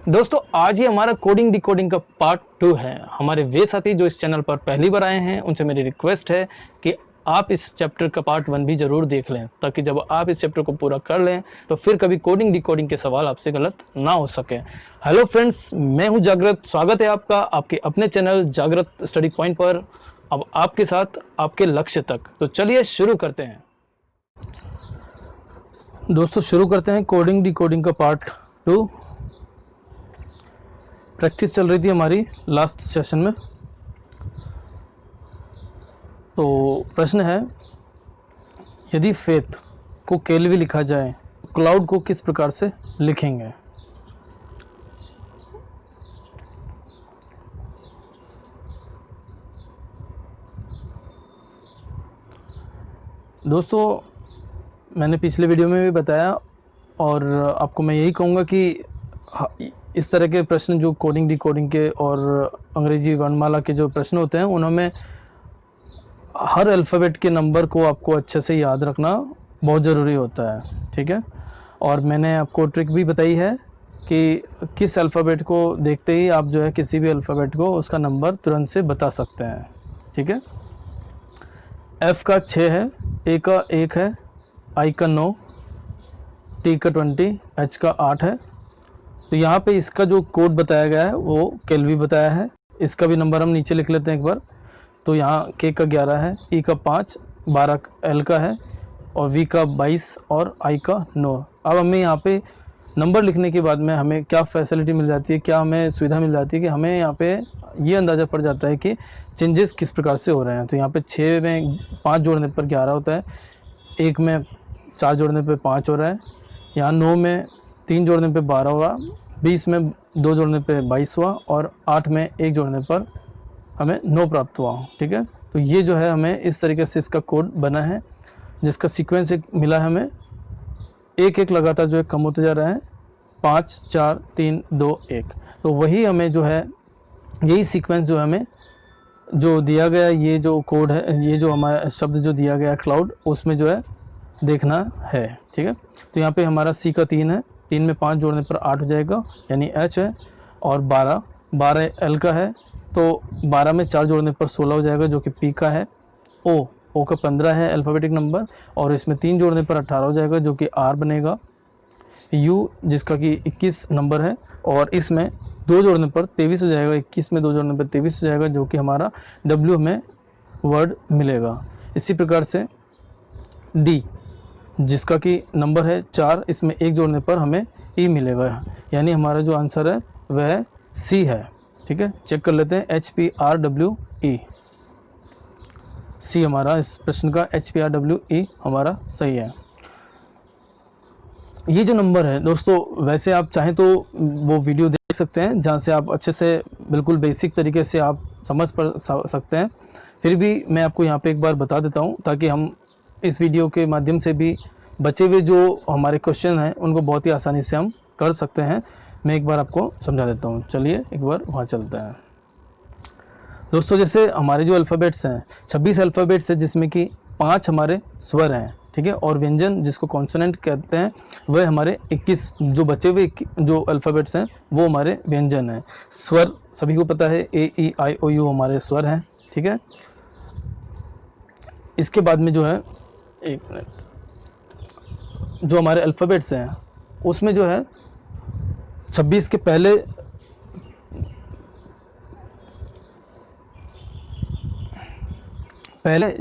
दोस्तों आज ही हमारा कोडिंग डिकोडिंग का पार्ट 2 है। हमारे वे साथी जो इस चैनल पर पहली बार आए हैं उनसे मेरी रिक्वेस्ट है कि आप इस चैप्टर का पार्ट 1 भी ज़रूर देख लें, ताकि जब आप इस चैप्टर को पूरा कर लें तो फिर कभी कोडिंग डिकोडिंग के सवाल आपसे गलत ना हो सके। हेलो फ्रेंड्स, मैं हूं जागृत। स्वागत है आपका आपके अपने चैनल जागृत स्टडी पॉइंट पर। अब आपके साथ आपके लक्ष्य तक। तो चलिए शुरू करते हैं। दोस्तों शुरू करते हैं कोडिंग डिकोडिंग का पार्ट 2। प्रैक्टिस चल रही थी हमारी लास्ट सेशन में। तो प्रश्न है, यदि फेथ को केल्वी लिखा जाए क्लाउड को किस प्रकार से लिखेंगे। दोस्तों मैंने पिछले वीडियो में भी बताया और आपको मैं यही कहूँगा कि इस तरह के प्रश्न जो कोडिंग डिकोडिंग के और अंग्रेजी वर्णमाला के जो प्रश्न होते हैं उनमें हर अल्फ़ाबेट के नंबर को आपको अच्छे से याद रखना बहुत ज़रूरी होता है, ठीक है। और मैंने आपको ट्रिक भी बताई है कि किस अल्फ़ाबेट को देखते ही आप जो है किसी भी अल्फ़ाबेट को उसका नंबर तुरंत से बता सकते हैं, ठीक है। एफ़ का 6 है, ए का 1 है, आई का 9, टी का 20, एच का 8 है। तो यहाँ पे इसका जो कोड बताया गया है वो केल्वी बताया है। इसका भी नंबर हम नीचे लिख लेते हैं एक बार। तो यहाँ के का 11 है, ई का 5, 12 एल का है और वी का 22 और आई का 9। अब हमें यहाँ पे नंबर लिखने के बाद में हमें क्या फैसिलिटी मिल जाती है, क्या हमें सुविधा मिल जाती है कि हमें यहाँ पे ये अंदाज़ा पड़ जाता है कि चेंजेस किस प्रकार से हो रहे हैं। तो यहाँ पे 6 में 5 जोड़ने पर 11 होता है, 1 में 4 जोड़ने पे 5 हो रहा है, यहाँ 9 में 3 जोड़ने पे 12 हुआ, 20 में 2 जोड़ने पे 22 हुआ और 8 में 1 जोड़ने पर हमें 9 प्राप्त हुआ, ठीक है। तो ये जो है हमें इस तरीके से इसका कोड बना है, जिसका सीक्वेंस एक मिला है हमें, एक एक लगातार जो है कम होते जा रहा है, 5 4 3 2 1। तो वही हमें जो है यही सीक्वेंस जो हमें जो दिया गया ये जो कोड है, ये जो हमारा शब्द जो दिया गया क्लाउड, उसमें जो है देखना है, ठीक है। तो यहाँ पे हमारा सी का 3 है, 3 में 5 जोड़ने पर 8 हो जाएगा यानी एच है, और 12 एल का है, तो 12 में 4 जोड़ने पर 16 हो जाएगा जो कि पी का है। ओ का 15 है अल्फ़ाबेटिक नंबर और इसमें 3 जोड़ने पर 18 हो जाएगा जो कि आर बनेगा। यू जिसका कि 21 नंबर है और इसमें 2 जोड़ने पर 23 हो जाएगा, 21 में 2 जोड़ने पर 23 हो जाएगा जो कि हमारा डब्ल्यू में वर्ड मिलेगा। इसी प्रकार से डी जिसका कि नंबर है 4, इसमें 1 जोड़ने पर हमें ई मिलेगा, यानी हमारा जो आंसर है वह सी है, ठीक है। चेक कर लेते हैं, HPRWE सी हमारा इस प्रश्न का HPRWE हमारा सही है। ये जो नंबर है दोस्तों, वैसे आप चाहें तो वो वीडियो देख सकते हैं जहाँ से आप अच्छे से बिल्कुल बेसिक तरीके से आप समझ सकते हैं। फिर भी मैं आपको यहाँ पे एक बार बता देता हूँ ताकि हम इस वीडियो के माध्यम से भी बचे हुए जो हमारे क्वेश्चन हैं उनको बहुत ही आसानी से हम कर सकते हैं। मैं एक बार आपको समझा देता हूँ, चलिए एक बार वहाँ चलते हैं। दोस्तों जैसे हमारे जो अल्फ़ाबेट्स हैं 26 अल्फ़ाबेट्स है, जिसमें कि 5 हमारे स्वर हैं, ठीक है, और व्यंजन जिसको कॉन्सोनेंट कहते हैं वह हमारे 21 जो बचे हुए जो अल्फ़ाबेट्स हैं वो हमारे व्यंजन हैं। स्वर सभी को पता है, ए ई आई ओ यू हमारे स्वर हैं, ठीक है। इसके बाद में जो है, एक मिनट, जो हमारे अल्फ़ाबेट्स हैं उसमें जो है 26 के पहले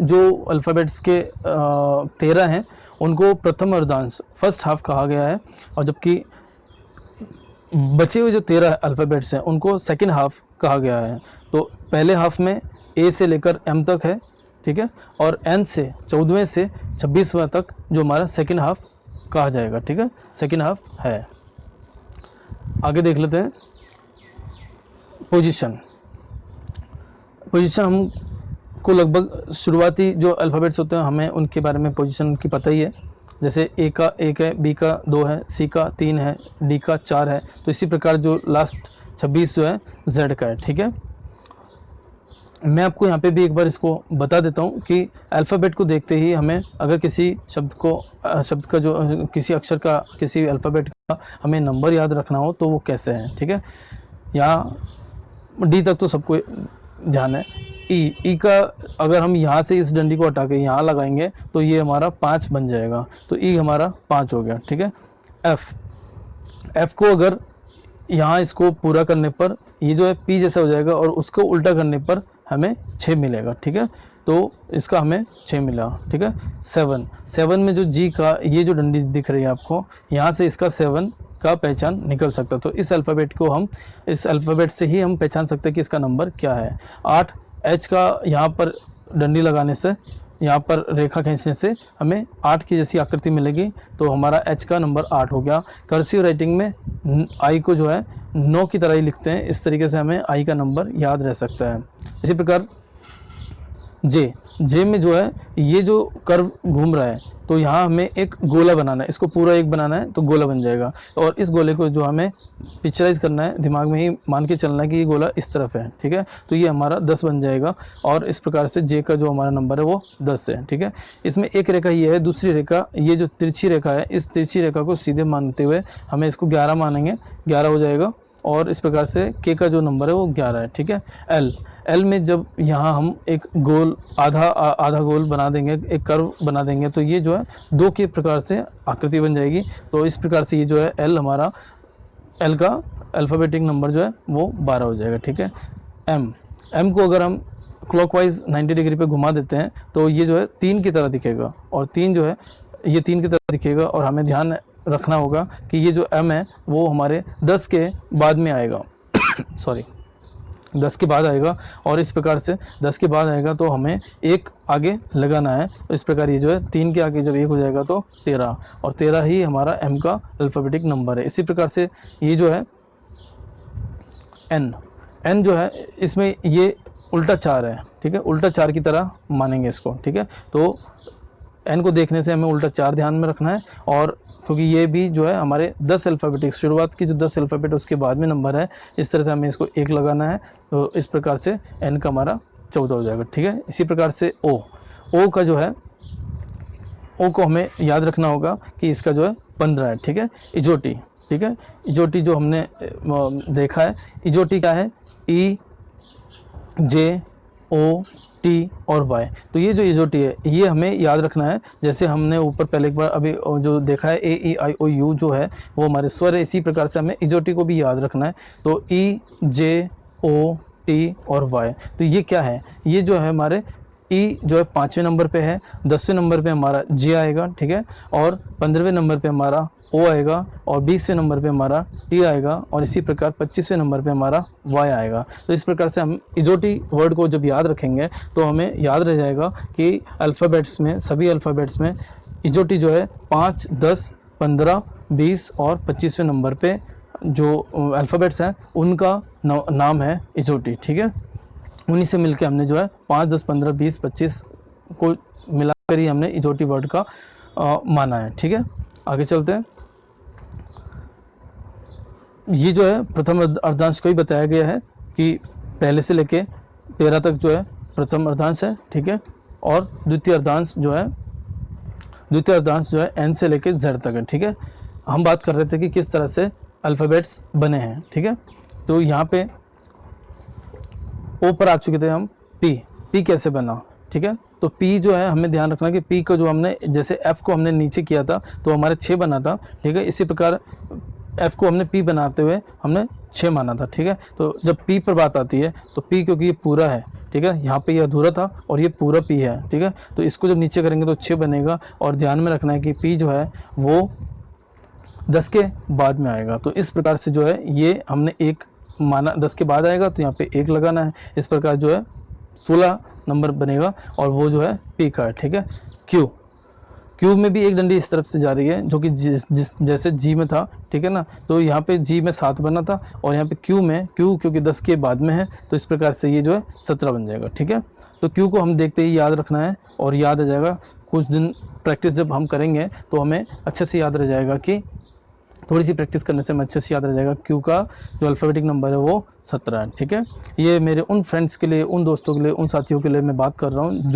जो अल्फ़ाबेट्स के 13 हैं उनको प्रथम अर्धांश फर्स्ट हाफ कहा गया है, और जबकि बचे हुए जो 13 अल्फ़ाबेट्स हैं उनको सेकंड हाफ कहा गया है। तो पहले हाफ में ए से लेकर एम तक है, ठीक है, और एन से 14वें से 26वां तक जो हमारा सेकंड हाफ कहा जाएगा, ठीक है, सेकंड हाफ है। आगे देख लेते हैं पोजीशन हम को लगभग शुरुआती जो अल्फ़ाबेट्स होते हैं हमें उनके बारे में पोजीशन की पता ही है। जैसे ए का 1 है, बी का 2 है, सी का 3 है, डी का 4 है। तो इसी प्रकार जो लास्ट 26 जो है जेड का है, ठीक है। मैं आपको यहाँ पे भी एक बार इसको बता देता हूँ कि अल्फ़ाबेट को देखते ही हमें अगर किसी शब्द का जो किसी अक्षर का किसी अल्फ़ाबेट हमें नंबर याद रखना हो तो वो कैसे हैं, ठीक है। यहाँ डी तक तो सबको ध्यान है। ई का अगर हम यहाँ से इस डंडी को हटा के यहाँ लगाएंगे तो ये हमारा 5 बन जाएगा, तो ई हमारा 5 हो गया, ठीक है। एफ को अगर यहाँ इसको पूरा करने पर ये जो है पी जैसा हो जाएगा और उसको उल्टा करने पर हमें 6 मिलेगा, ठीक है। तो इसका हमें 6 मिला, ठीक है। 7 में जो जी का ये जो डंडी दिख रही है आपको, यहाँ से इसका 7 का पहचान निकल सकता है। तो इस अल्फ़ाबेट को हम, इस अल्फ़ाबेट से ही हम पहचान सकते हैं कि इसका नंबर क्या है। 8 एच का यहाँ पर डंडी लगाने से, यहाँ पर रेखा खींचने से हमें 8 की जैसी आकृति मिलेगी, तो हमारा एच का नंबर 8 हो गया। कर्सिव राइटिंग में आई को जो है 9 की तरह ही लिखते हैं, इस तरीके से हमें आई का नंबर याद रह सकता है। इसी प्रकार जे में जो है ये जो कर्व घूम रहा है, तो यहाँ हमें एक गोला बनाना है, इसको पूरा एक बनाना है तो गोला बन जाएगा। और इस गोले को जो हमें पिक्चराइज करना है, दिमाग में ही मान के चलना है कि ये गोला इस तरफ है, ठीक है। तो ये हमारा 10 बन जाएगा और इस प्रकार से जे का जो हमारा नंबर है वो 10 है, ठीक है। इसमें एक रेखा ये है, दूसरी रेखा ये जो तिरछी रेखा है, इस तिरछी रेखा को सीधे मानते हुए हमें इसको 11 मानेंगे, 11 हो जाएगा। और इस प्रकार से के का जो नंबर है वो 11 है, ठीक है। एल में जब यहाँ हम एक गोल आधा गोल बना देंगे, एक कर्व बना देंगे, तो ये जो है 2 के प्रकार से आकृति बन जाएगी। तो इस प्रकार से ये जो है एल हमारा, एल का अल्फ़ाबेटिक नंबर जो है वो 12 हो जाएगा, ठीक है। एम को अगर हम क्लॉकवाइज 90 डिग्री पे घुमा देते हैं तो ये जो है 3 की तरह दिखेगा, और 3 जो है ये 3 की तरह दिखेगा। और हमें ध्यान रखना होगा कि ये जो एम है वो हमारे 10 के बाद में आएगा सॉरी 10 के बाद आएगा, और इस प्रकार से 10 के बाद आएगा तो हमें एक आगे लगाना है। तो इस प्रकार ये जो है 3 के आगे जब 1 हो जाएगा तो 13, और 13 ही हमारा एम का अल्फ़ाबेटिक नंबर है। इसी प्रकार से ये जो है एन जो है, इसमें ये उल्टा 4 है, ठीक है, उल्टा 4 की तरह मानेंगे इसको, ठीक है। तो एन को देखने से हमें उल्टा 4 ध्यान में रखना है, और क्योंकि ये भी जो है हमारे 10 अल्फ़ाबेटिक, शुरुआत की जो 10 अल्फ़ाबेट उसके बाद में नंबर है, इस तरह से हमें इसको 1 लगाना है। तो इस प्रकार से एन का हमारा 14 हो जाएगा, ठीक है। इसी प्रकार से ओ का जो है, ओ को हमें याद रखना होगा कि इसका जो है 15 है, ठीक है। इजोटी, ठीक है, इजोटी जो हमने देखा है, इजोटी क्या है, ई जे ओ टी और वाई। तो ये जो इजोटी है ये हमें याद रखना है, जैसे हमने ऊपर पहले एक बार अभी जो देखा है ए ई आई ओ यू जो है वो हमारे स्वर है, इसी प्रकार से हमें इजोटी को भी याद रखना है। तो ई जे ओ टी और वाई, तो ये क्या है, ये जो है हमारे ई जो है 5वें नंबर पे है, 10वें नंबर पे हमारा जे आएगा, ठीक है, और 15वें नंबर पे हमारा ओ आएगा, और 20वें नंबर पे हमारा टी आएगा, और इसी प्रकार 25वें नंबर पे हमारा वाई आएगा। तो इस प्रकार से हम इजोटी वर्ड को जब याद रखेंगे तो हमें याद रह जाएगा कि अल्फ़ाबेट्स में, सभी अल्फ़ाबेट्स में इजोटी जो है 5, 10, 15, 20 और 25वें नंबर पे जो अल्फ़ाबेट्स हैं उनका नाम है इजोटी, ठीक है। उन्हीं से मिलकर हमने जो है 5, 10, 15, 20, 25 को मिलाकर ही हमने इजोटी वर्ड का माना है, ठीक है। आगे चलते हैं। ये जो है प्रथम अर्धांश को ही बताया गया है कि पहले से लेके 13 तक जो है प्रथम अर्धांश है, ठीक है, और द्वितीय अर्धांश जो है एन से लेके जेड तक है, ठीक है। हम बात कर रहे थे कि किस तरह से अल्फ़ाबेट्स बने हैं, ठीक है। तो यहाँ पे ओ पर आ चुके थे हम, पी कैसे बना, ठीक है। तो पी जो है हमें ध्यान रखना कि पी को जो हमने, जैसे एफ को हमने नीचे किया था तो हमारे 6 बना था, ठीक है। इसी प्रकार एफ को हमने पी बनाते हुए हमने 6 माना था, ठीक है। तो जब पी पर बात आती है तो पी क्योंकि ये पूरा है, ठीक है, यहाँ पे ये अधूरा था और ये पूरा पी है, ठीक है, तो इसको जब नीचे करेंगे तो 6 बनेगा। और ध्यान में रखना है कि पी जो है वो 10 के बाद में आएगा। तो इस प्रकार से जो है ये हमने 1 माना, 10 के बाद आएगा तो यहाँ पे 1 लगाना है। इस प्रकार जो है 16 नंबर बनेगा और वो जो है पी का है, ठीक है। क्यू में भी एक डंडी इस तरफ से जा रही है जो कि जैसे जी में था, ठीक है ना। तो यहाँ पे जी में 7 बना था और यहाँ पे क्यू क्योंकि 10 के बाद में है तो इस प्रकार से ये जो है 17 बन जाएगा, ठीक है। तो क्यू को हम देखते ही याद रखना है और याद आ जाएगा। कुछ दिन प्रैक्टिस जब हम करेंगे तो हमें अच्छे से याद रह जाएगा, कि थोड़ी सी प्रैक्टिस करने से हमें अच्छे से याद रह जाएगा। क्यू का जो अल्फ़ाबेटिक नंबर है वो 17 है, ठीक है। ये मेरे उन फ्रेंड्स के लिए, उन दोस्तों के लिए, उन साथियों के लिए मैं बात कर रहा हूँ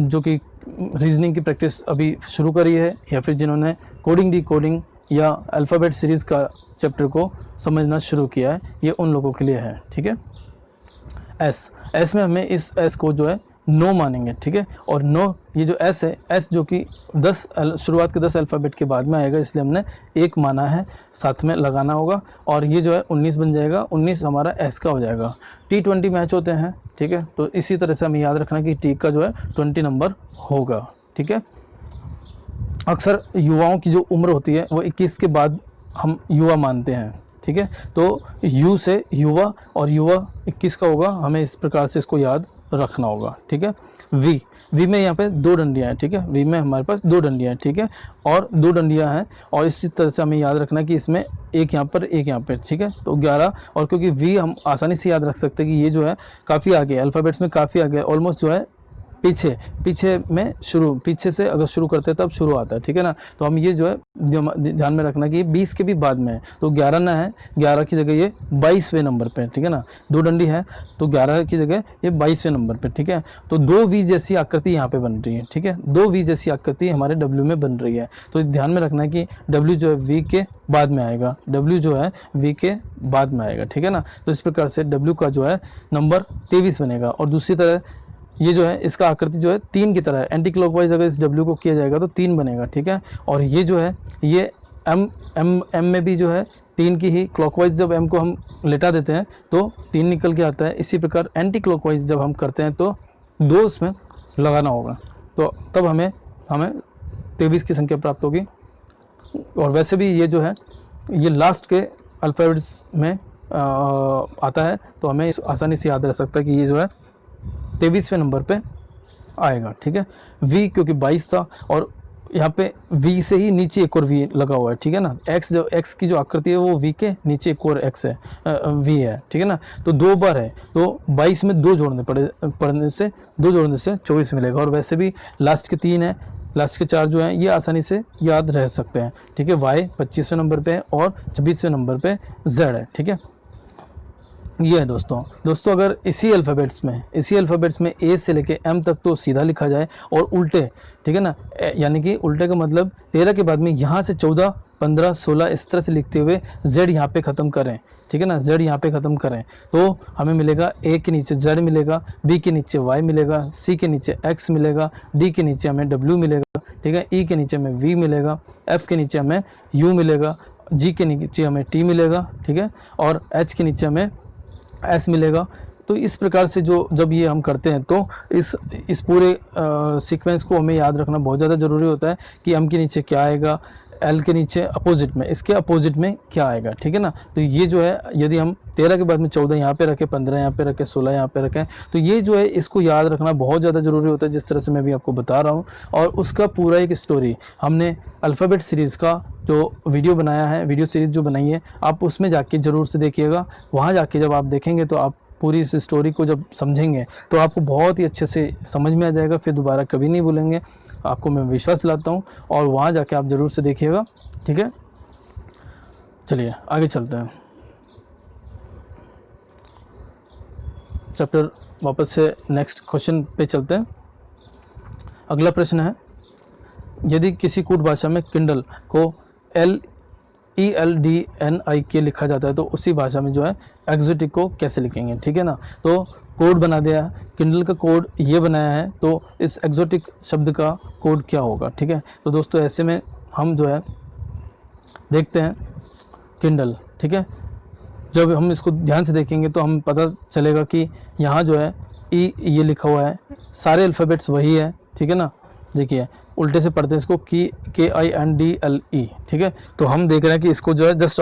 जो कि रीजनिंग की प्रैक्टिस अभी शुरू करी है, या फिर जिन्होंने कोडिंग डी कोडिंग या अल्फ़ाबेट सीरीज़ का चैप्टर को समझना शुरू किया है, ये उन लोगों के लिए है। ठीक है। एस में हमें इस एस को जो है नो मानेंगे। ठीक है। और नो, ये जो एस है, एस जो कि 10 शुरुआत के 10 अल्फ़ाबेट के बाद में आएगा, इसलिए हमने एक माना है, साथ में लगाना होगा। और ये जो है 19 बन जाएगा, 19 हमारा एस का हो जाएगा। T20 मैच होते हैं। ठीक है। तो इसी तरह से हमें याद रखना कि टी का जो है 20 नंबर होगा। ठीक है। अक्सर युवाओं की जो उम्र होती है वो 21 के बाद हम युवा मानते हैं। ठीक है। तो यू से युवा, और युवा 21 का होगा, हमें इस प्रकार से इसको याद रखना होगा। ठीक है। वी में यहाँ पे 2 डंडियाँ हैं। ठीक है। वी में हमारे पास 2 डंडियाँ हैं। ठीक है। और 2 डंडियाँ हैं, और इसी तरह से हमें याद रखना कि इसमें एक यहाँ पर, एक यहाँ पर। ठीक है। तो 11, और क्योंकि वी हम आसानी से याद रख सकते हैं कि ये जो है काफ़ी आगे, अल्फ़ाबेट्स में काफ़ी आगे, ऑलमोस्ट जो है पीछे में शुरू, पीछे से अगर शुरू करते हैं तब शुरू आता है। ठीक है ना। तो हम ये जो है ध्यान में रखना कि ये 20 के भी बाद में है, तो 11 ना है, 11 की जगह ये 22वें नंबर पे। ठीक है ना। 2 डंडी है, तो 11 की जगह ये 22वें नंबर पे। ठीक है। तो 2 वी जैसी आकृति यहाँ पे बन रही है। ठीक है। 2 वी जैसी आकृति हमारे डब्ल्यू में बन रही है। तो ध्यान में रखना है कि डब्ल्यू जो है वी के बाद में आएगा, डब्ल्यू जो है वी के बाद में आएगा। ठीक है ना। तो इस प्रकार से डब्ल्यू का जो है नंबर 23 बनेगा। और दूसरी तरह ये जो है इसका आकृति जो है 3 की तरह है, एंटी क्लॉकवाइज अगर इस डब्ल्यू को किया जाएगा तो 3 बनेगा। ठीक है। और ये जो है ये एम में भी जो है 3 की ही, क्लॉकवाइज जब एम को हम लेटा देते हैं तो 3 निकल के आता है। इसी प्रकार एंटी क्लॉकवाइज जब हम करते हैं तो 2 उसमें लगाना होगा, तो तब हमें 23 की संख्या प्राप्त होगी। और वैसे भी ये जो है ये लास्ट के अल्फ़ाबेट्स में आता है, तो हमें इस आसानी से याद रह सकता है कि ये जो है 23वें नंबर पे आएगा। ठीक है। वी क्योंकि 22 था, और यहाँ पे वी से ही नीचे एक और वी लगा हुआ है। ठीक है ना। एक्स की जो आकृति है वो वी के नीचे एक और एक्स है, वी है। ठीक है ना। तो 2 बार है, तो 22 में 2 पढ़ने से 2 जोड़ने से 24 मिलेगा। और वैसे भी लास्ट के 3 है, लास्ट के 4 जो हैं ये आसानी से याद रह सकते हैं। ठीक है। वाई 25वें नंबर पे है और 26वें नंबर पे जेड है। ठीक है। ये है दोस्तों अगर इसी अल्फ़ाबेट्स में ए से लेके एम तक तो सीधा लिखा जाए, और उल्टे, ठीक है ना, यानी कि उल्टे का मतलब 13 के बाद में यहाँ से 14, 15, 16 इस तरह से लिखते हुए जेड यहाँ पे ख़त्म करें। ठीक है ना। जेड यहाँ पे ख़त्म करें तो हमें मिलेगा ए के नीचे जेड मिलेगा, बी के नीचे वाई मिलेगा, सी के नीचे एक्स मिलेगा, डी के नीचे हमें डब्ल्यू मिलेगा। ठीक है। ई के नीचे हमें वी मिलेगा, एफ के नीचे हमें यू मिलेगा, जी के नीचे हमें टी मिलेगा। ठीक है। और एच के नीचे हमें एस मिलेगा। तो इस प्रकार से जब ये हम करते हैं तो इस पूरे सीक्वेंस को हमें याद रखना बहुत ज़्यादा ज़रूरी होता है कि एम के नीचे क्या आएगा, एल के नीचे अपोजिट में, इसके अपोजिट में क्या आएगा। ठीक है ना। तो ये जो है यदि हम 13 के बाद में 14 यहाँ पे रखें, 15 यहाँ पे रखें, 16 यहाँ पे रखें, तो ये जो है इसको याद रखना बहुत ज़्यादा ज़रूरी होता है, जिस तरह से मैं भी आपको बता रहा हूँ। और उसका पूरा एक स्टोरी हमने अल्फ़ाबेट सीरीज़ का जो वीडियो बनाया है, वीडियो सीरीज़ जो बनाई है, आप उसमें जाके ज़रूर से देखिएगा। वहाँ जाके जब आप देखेंगे तो आप पूरी इस स्टोरी को जब समझेंगे तो आपको बहुत ही अच्छे से समझ में आ जाएगा, फिर दोबारा कभी नहीं भूलेंगे, आपको मैं विश्वास दिलाता हूँ। और वहाँ जाके आप ज़रूर से देखिएगा। ठीक है। चलिए आगे चलते हैं, चैप्टर वापस से नेक्स्ट क्वेश्चन पे चलते हैं। अगला प्रश्न है, यदि किसी कूट भाषा में किंडल को ELDNIK लिखा जाता है तो उसी भाषा में जो है एक्सोटिक को कैसे लिखेंगे। ठीक है ना। तो कोड बना दिया, किंडल का कोड ये बनाया है, तो इस एक्सोटिक शब्द का कोड क्या होगा। ठीक है। तो दोस्तों ऐसे में हम जो है देखते हैं किंडल। ठीक है। जब हम इसको ध्यान से देखेंगे तो हम पता चलेगा कि यहाँ जो है ये लिखा हुआ है, सारे अल्फ़ाबेट्स वही है। ठीक है ना। देखिए उल्टे से पढ़ते हैं इसको KINDLE। ठीक है। तो हम देख रहे हैं कि इसको जो है जस्ट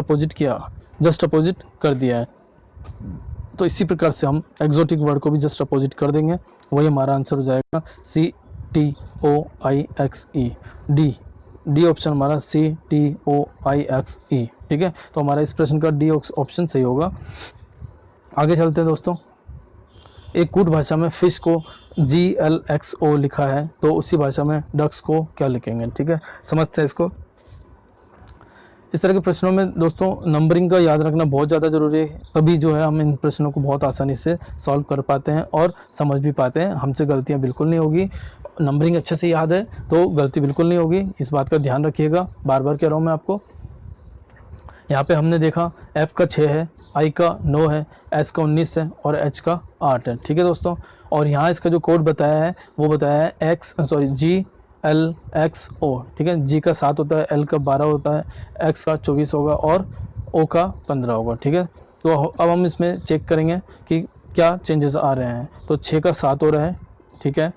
अपोजिट कर दिया है। तो इसी प्रकार से हम एक्सोटिक वर्ड को भी जस्ट अपोजिट कर देंगे, वही हमारा आंसर हो जाएगा CTOIXE। डी ऑप्शन हमारा CTOIXE। ठीक है। तो हमारा इस प्रश्न का डी ऑप्शन सही होगा। आगे चलते हैं दोस्तों। एक कूट भाषा में फिश को GLXO लिखा है, तो उसी भाषा में डक्स को क्या लिखेंगे। ठीक है। समझते हैं इसको। इस तरह के प्रश्नों में दोस्तों नंबरिंग का याद रखना बहुत ज़्यादा ज़रूरी है, तभी जो है हम इन प्रश्नों को बहुत आसानी से सॉल्व कर पाते हैं और समझ भी पाते हैं। हमसे गलतियां बिल्कुल नहीं होगी, नंबरिंग अच्छे से याद है तो गलती बिल्कुल नहीं होगी, इस बात का ध्यान रखिएगा। बार बार कह रहा हूँ मैं आपको। यहाँ पे हमने देखा F का 6 है, I का 9 है, S का 19 है और H का 8 है। ठीक है दोस्तों, और यहाँ इसका जो कोड बताया है वो बताया है GLXO। ठीक है, G का 7 होता है, L का 12 होता है, X का 24 होगा और O का 15 होगा। ठीक है, तो अब हम इसमें चेक करेंगे कि क्या चेंजेस आ रहे हैं। तो 6 का 7 हो रहा है, ठीक है,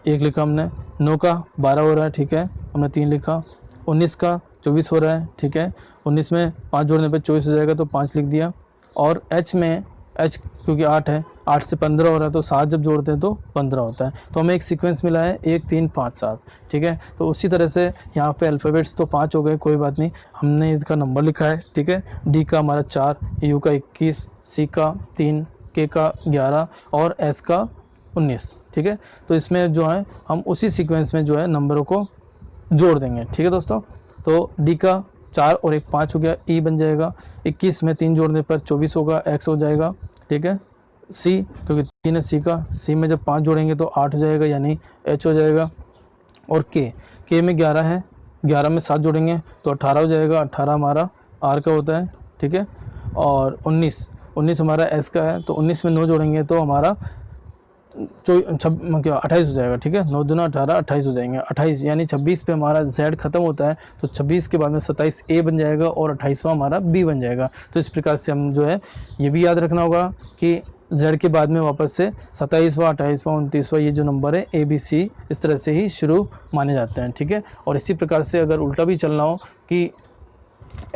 1 लिखा हमने, 9 का 12 हो रहा है, ठीक है, हमने 3 लिखा, 19 का 24 हो रहा है, ठीक है, 19 में 5 जोड़ने पे 24 हो जाएगा तो 5 लिख दिया। और H में, H क्योंकि 8 है, 8 से 15 हो रहा है तो 7 जब जोड़ते हैं तो 15 होता है। तो हमें एक सीक्वेंस मिला है 1 3 5 7। ठीक है, तो उसी तरह से यहाँ पे अल्फ़ाबेट्स तो 5 हो गए, कोई बात नहीं, हमने इसका नंबर लिखा है। ठीक है, D का हमारा 4, U का 21, C का 3, K का 11 और S का 19। ठीक है, तो इसमें जो है हम उसी सीक्वेंस में जो है नंबरों को जोड़ देंगे। ठीक है दोस्तों, तो D का 4 और 1 5 हो गया, E बन जाएगा, 21 में 3 जोड़ने पर 24 होगा, X हो जाएगा। ठीक है, C क्योंकि 3 है C का, C में जब 5 जोड़ेंगे तो 8 हो जाएगा यानी H हो जाएगा। और K में 11 है, 11 में 7 जोड़ेंगे तो 18 हो जाएगा, 18 हमारा R का होता है। ठीक है, और 19 हमारा S का है, तो 19 में 9 जोड़ेंगे तो हमारा 28 हो जाएगा। ठीक है, 9 दूना 18, 28 हो जाएंगे, 28 यानी 26 पे हमारा Z खत्म होता है, तो 26 के बाद में 27 A बन जाएगा और 28वां हमारा B बन जाएगा। तो इस प्रकार से हम जो है ये भी याद रखना होगा कि Z के बाद में वापस से 27वां, 28वां, 29वां ये जो नंबर है ABC इस तरह से ही शुरू माने जाते हैं। ठीक है, और इसी प्रकार से अगर उल्टा भी चलना हो कि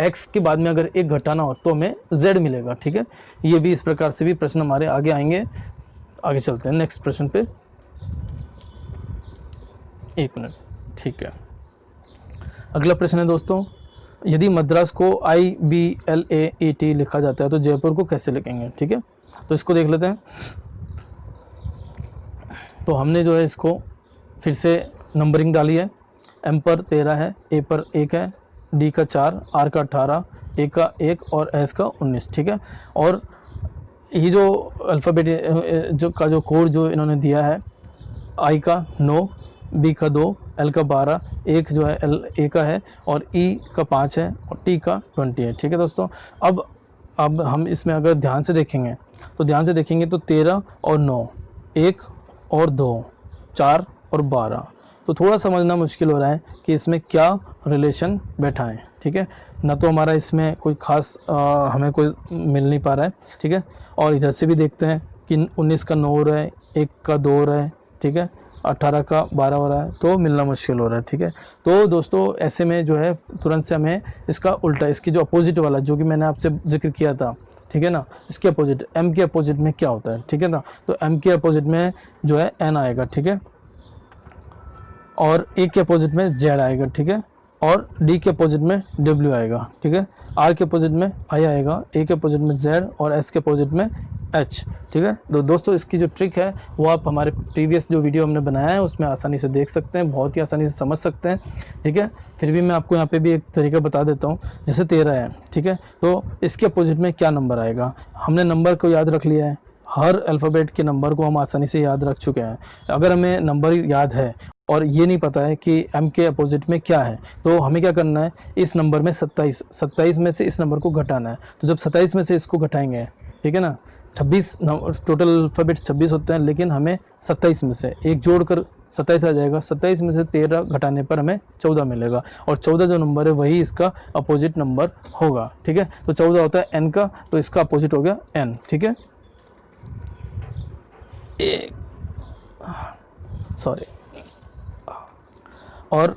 X के बाद में अगर एक घटाना हो तो हमें Z मिलेगा। ठीक है, ये भी इस प्रकार से भी प्रश्न हमारे आगे आएंगे। आगे चलते हैं नेक्स्ट प्रश्न पे, 1 मिनट। ठीक है, अगला प्रश्न है दोस्तों, यदि मद्रास को IBLAET लिखा जाता है तो जयपुर को कैसे लिखेंगे। ठीक है, तो इसको देख लेते हैं। तो हमने जो है इसको फिर से नंबरिंग डाली है, M पर 13 है, A पर 1 है, D का 4, R का 18, A का 1 और S का 19। ठीक है, और ये जो अल्फ़ाबेट जो कोड जो इन्होंने दिया है, I का 9, B का 2, L का 12, 1 जो है A का है और E का 5 है और T का 20 है। ठीक है दोस्तों, अब हम इसमें अगर ध्यान से देखेंगे तो 13 और 9, 1 और 2, 4 और 12, तो थोड़ा समझना मुश्किल हो रहा है कि इसमें क्या रिलेशन बैठा है। ठीक है, ना तो हमारा इसमें कोई ख़ास हमें कोई मिल नहीं पा रहा है। ठीक है, और इधर से भी देखते हैं कि 19 का 9 हो रहा है, 1 का 2 हो रहा है, ठीक है, 18 का 12 हो रहा है, तो मिलना मुश्किल हो रहा है। ठीक है, तो दोस्तों ऐसे में जो है तुरंत से हमें इसका उल्टा, इसकी जो अपोजिट वाला जो कि मैंने आपसे जिक्र किया था, ठीक है ना, इसके अपोजिट M के अपोजिट में क्या होता है। ठीक है ना, तो M के अपोजिट में जो है N आएगा। ठीक है, और A के अपोजिट में Z आएगा। ठीक है, और D के अपोजिट में W आएगा। ठीक है, R के अपोजिट में I आएगा, A के अपोजिट में Z और S के अपोजिट में H। ठीक है, तो दोस्तों इसकी जो ट्रिक है वो आप हमारे प्रीवियस जो वीडियो हमने बनाया है उसमें आसानी से देख सकते हैं, बहुत ही आसानी से समझ सकते हैं। ठीक है, फिर भी मैं आपको यहाँ पे भी एक तरीका बता देता हूँ। जैसे 13 है, ठीक है, तो इसके अपोजिट में क्या नंबर आएगा, हमने नंबर को याद रख लिया है, हर अल्फ़ाबेट के नंबर को हम आसानी से याद रख चुके हैं। अगर हमें नंबर याद है और ये नहीं पता है कि M के अपोजिट में क्या है, तो हमें क्या करना है, इस नंबर में 27 में से इस नंबर को घटाना है। तो जब 27 में से इसको घटाएंगे, ठीक है ना, 26 टोटल अल्फ़ाबेट्स 26 होते हैं, लेकिन हमें 27 में से एक जोड़कर 27 आ जाएगा। 27 में से 13 घटाने पर हमें 14 मिलेगा और 14 जो नंबर है वही इसका अपोजिट नंबर होगा। ठीक है, तो 14 होता है N का, तो इसका अपोजिट हो गया N। ठीक है, सॉरी, और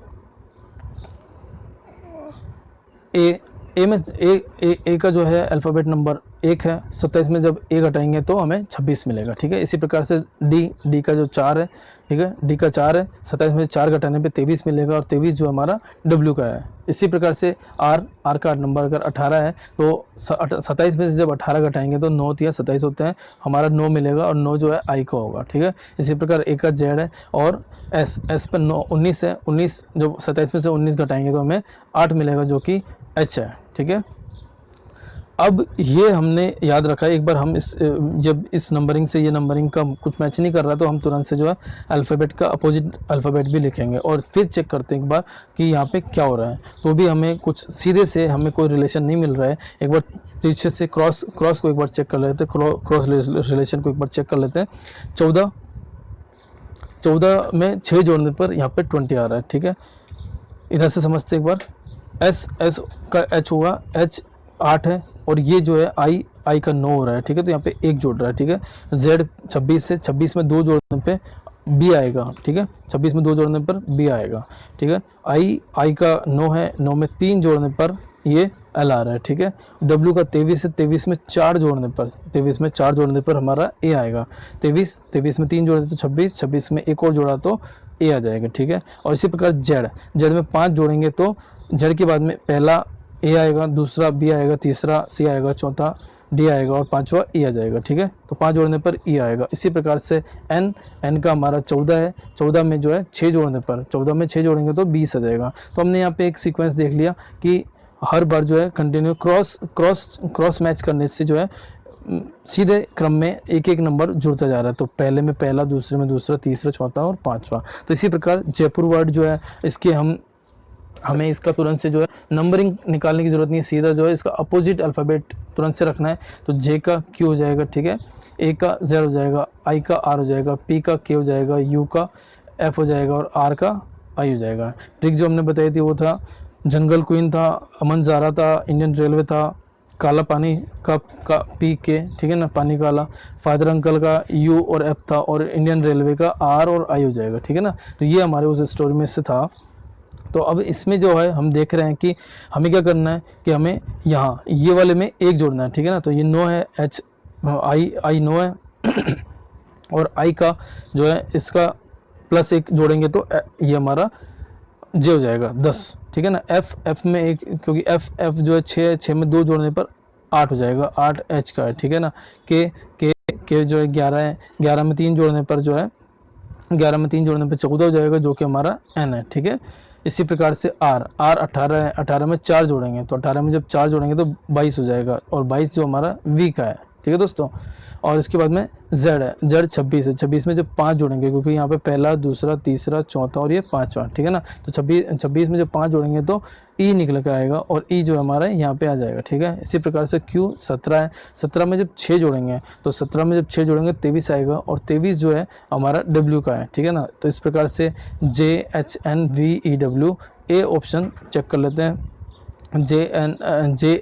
ए का जो है अल्फ़ाबेट नंबर 1 है, 27 में जब A घटाएंगे तो हमें 26 मिलेगा। ठीक है, इसी प्रकार से डी का जो 4 है, ठीक है, डी का 4 है, 27 में 4 घटाने पे 23 मिलेगा और 23 जो हमारा W का है। इसी प्रकार से आर का नंबर अगर 18 है तो 27 में से जब 18 घटाएंगे तो 9 या 27 होते हैं, हमारा 9 मिलेगा और 9 जो है I का होगा। ठीक है, इसी प्रकार A का Z है और S पर 19 है, 19 जब 27 में से 19 घटाएंगे तो हमें 8 मिलेगा जो कि H है। ठीक है, अब ये हमने याद रखा है, एक बार हम जब इस नंबरिंग से ये नंबरिंग का कुछ मैच नहीं कर रहा तो हम तुरंत से जो है अल्फ़ाबेट का अपोजिट अल्फ़ाबेट भी लिखेंगे और फिर चेक करते हैं एक बार कि यहाँ पे क्या हो रहा है। तो भी हमें कुछ सीधे से हमें कोई रिलेशन नहीं मिल रहा है, एक बार पीछे से क्रॉस क्रॉस को एक बार चेक कर लेते हैं, क्रॉस रिलेशन को एक बार चेक कर लेते हैं। 14 में 6 जोड़ने पर यहाँ पे 20 आ रहा है, ठीक है। इधर से समझते एक बार, एस का एच हुआ, एच 8 है और ये जो है आई का 9 हो रहा है, ठीक है। तो यहाँ पे 1 जोड़ रहा है, ठीक है। जेड 26 से 26 में 2 जोड़ने पे बी आएगा, ठीक है। 26 में 2 जोड़ने पर बी आएगा, ठीक है। आई का 9 है, 9 में 3 जोड़ने पर ये एल आ रहा है, ठीक है। डब्ल्यू का 23 है, 23 में 4 जोड़ने पर, 23 में 4 जोड़ने पर हमारा ए आएगा। 23 में 3 जोड़े तो 26, 26 में एक और जोड़ा तो ए आ जाएगा, ठीक है। और इसी प्रकार जेड में 5 जोड़ेंगे तो जेड के बाद में पहला ए आएगा, दूसरा बी आएगा, तीसरा सी आएगा, चौथा डी आएगा और पांचवा ई आ जाएगा, ठीक है। तो 5 जोड़ने पर ई आएगा। इसी प्रकार से एन का हमारा 14 है, 14 में जो है 6 जोड़ने पर, 14 में 6 जोड़ेंगे तो 20 आ जाएगा। तो हमने यहाँ पे एक सीक्वेंस देख लिया कि हर बार जो है कंटिन्यू क्रॉस मैच करने से जो है सीधे क्रम में एक एक नंबर जुड़ता जा रहा है। तो पहले में पहला, दूसरे में दूसरा, तीसरा, चौथा और पांचवा। तो इसी प्रकार जयपुर वर्ड जो है इसके हमें इसका तुरंत से जो है नंबरिंग निकालने की जरूरत नहीं है, सीधा जो है इसका अपोजिट अल्फ़ाबेट तुरंत से रखना है। तो जे का क्यू हो जाएगा, ठीक है। ए का जेड हो जाएगा, आई का आर हो जाएगा, पी का के हो जाएगा, यू का एफ हो जाएगा और आर का आई हो जाएगा। ट्रिक जो हमने बताई थी वो था जंगल क्वीन था, अमन ज़ारा था, इंडियन रेलवे था, काला पानी का पी के, ठीक है ना, पानी काला, फादर अंकल का यू और एफ था और इंडियन रेलवे का आर और आई हो जाएगा, ठीक है ना। तो ये हमारे उस स्टोरी में से था। तो अब इसमें जो है हम देख रहे हैं कि हमें क्या करना है कि हमें यहाँ ये वाले में एक जोड़ना है, ठीक है ना। तो ये 9 है, एच आई 9 है और आई का जो है इसका प्लस 1 जोड़ेंगे तो ये हमारा जे हो जाएगा 10, ठीक है ना। एफ में एक, क्योंकि एफ जो है 6 है, 6 में 2 जोड़ने पर 8 हो जाएगा, 8 एच का है, ठीक है ना। के जो है 11 है, 11 में 3 जोड़ने पर जो है 11 में 3 जोड़ने पर 14 हो जाएगा जो कि हमारा एन है, ठीक है। इसी प्रकार से आर 18 है, 18 में 4 जोड़ेंगे तो 18 में जब 4 जोड़ेंगे तो 22 हो जाएगा और 22 जो हमारा वी का है, ठीक है दोस्तों। और इसके बाद में जेड है, जेड 26 है, 26 में जब 5 जोड़ेंगे, क्योंकि यहाँ पे पहला, दूसरा, तीसरा, चौथा और ये पांचवा, ठीक है ना। तो 26 में जब 5 जोड़ेंगे तो ई निकल के आएगा और ई जो हमारा यहाँ पे आ जाएगा, ठीक है। इसी प्रकार से क्यू 17 है, 17 में जब 6 जोड़ेंगे तो 17 में जब 6 जोड़ेंगे 23 आएगा और 23 जो है हमारा डब्ल्यू का है, ठीक है ना। तो इस प्रकार से J H N V E W, A option check कर लेते हैं, J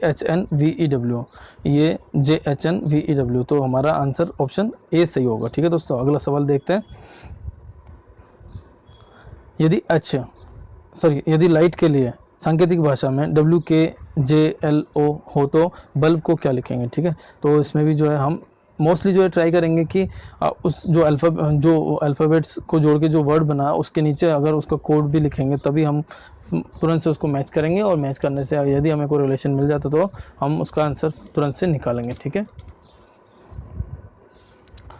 H N V E W, ये J H N V E W. तो हमारा आंसर ऑप्शन ए सही होगा, ठीक है दोस्तों। अगला सवाल देखते हैं। यदि लाइट के लिए सांकेतिक भाषा में डब्ल्यू के जे एल ओ हो तो बल्ब को क्या लिखेंगे, ठीक है। तो इसमें भी जो है हम मोस्टली जो है ट्राई करेंगे कि उस जो अल्फ़ाबेट्स को जोड़ के जो वर्ड बना उसके नीचे अगर उसका कोड भी लिखेंगे तभी हम तुरंत से उसको मैच करेंगे और मैच करने से यदि हमें कोई रिलेशन मिल जाता तो हम उसका आंसर तुरंत से निकालेंगे, ठीक है।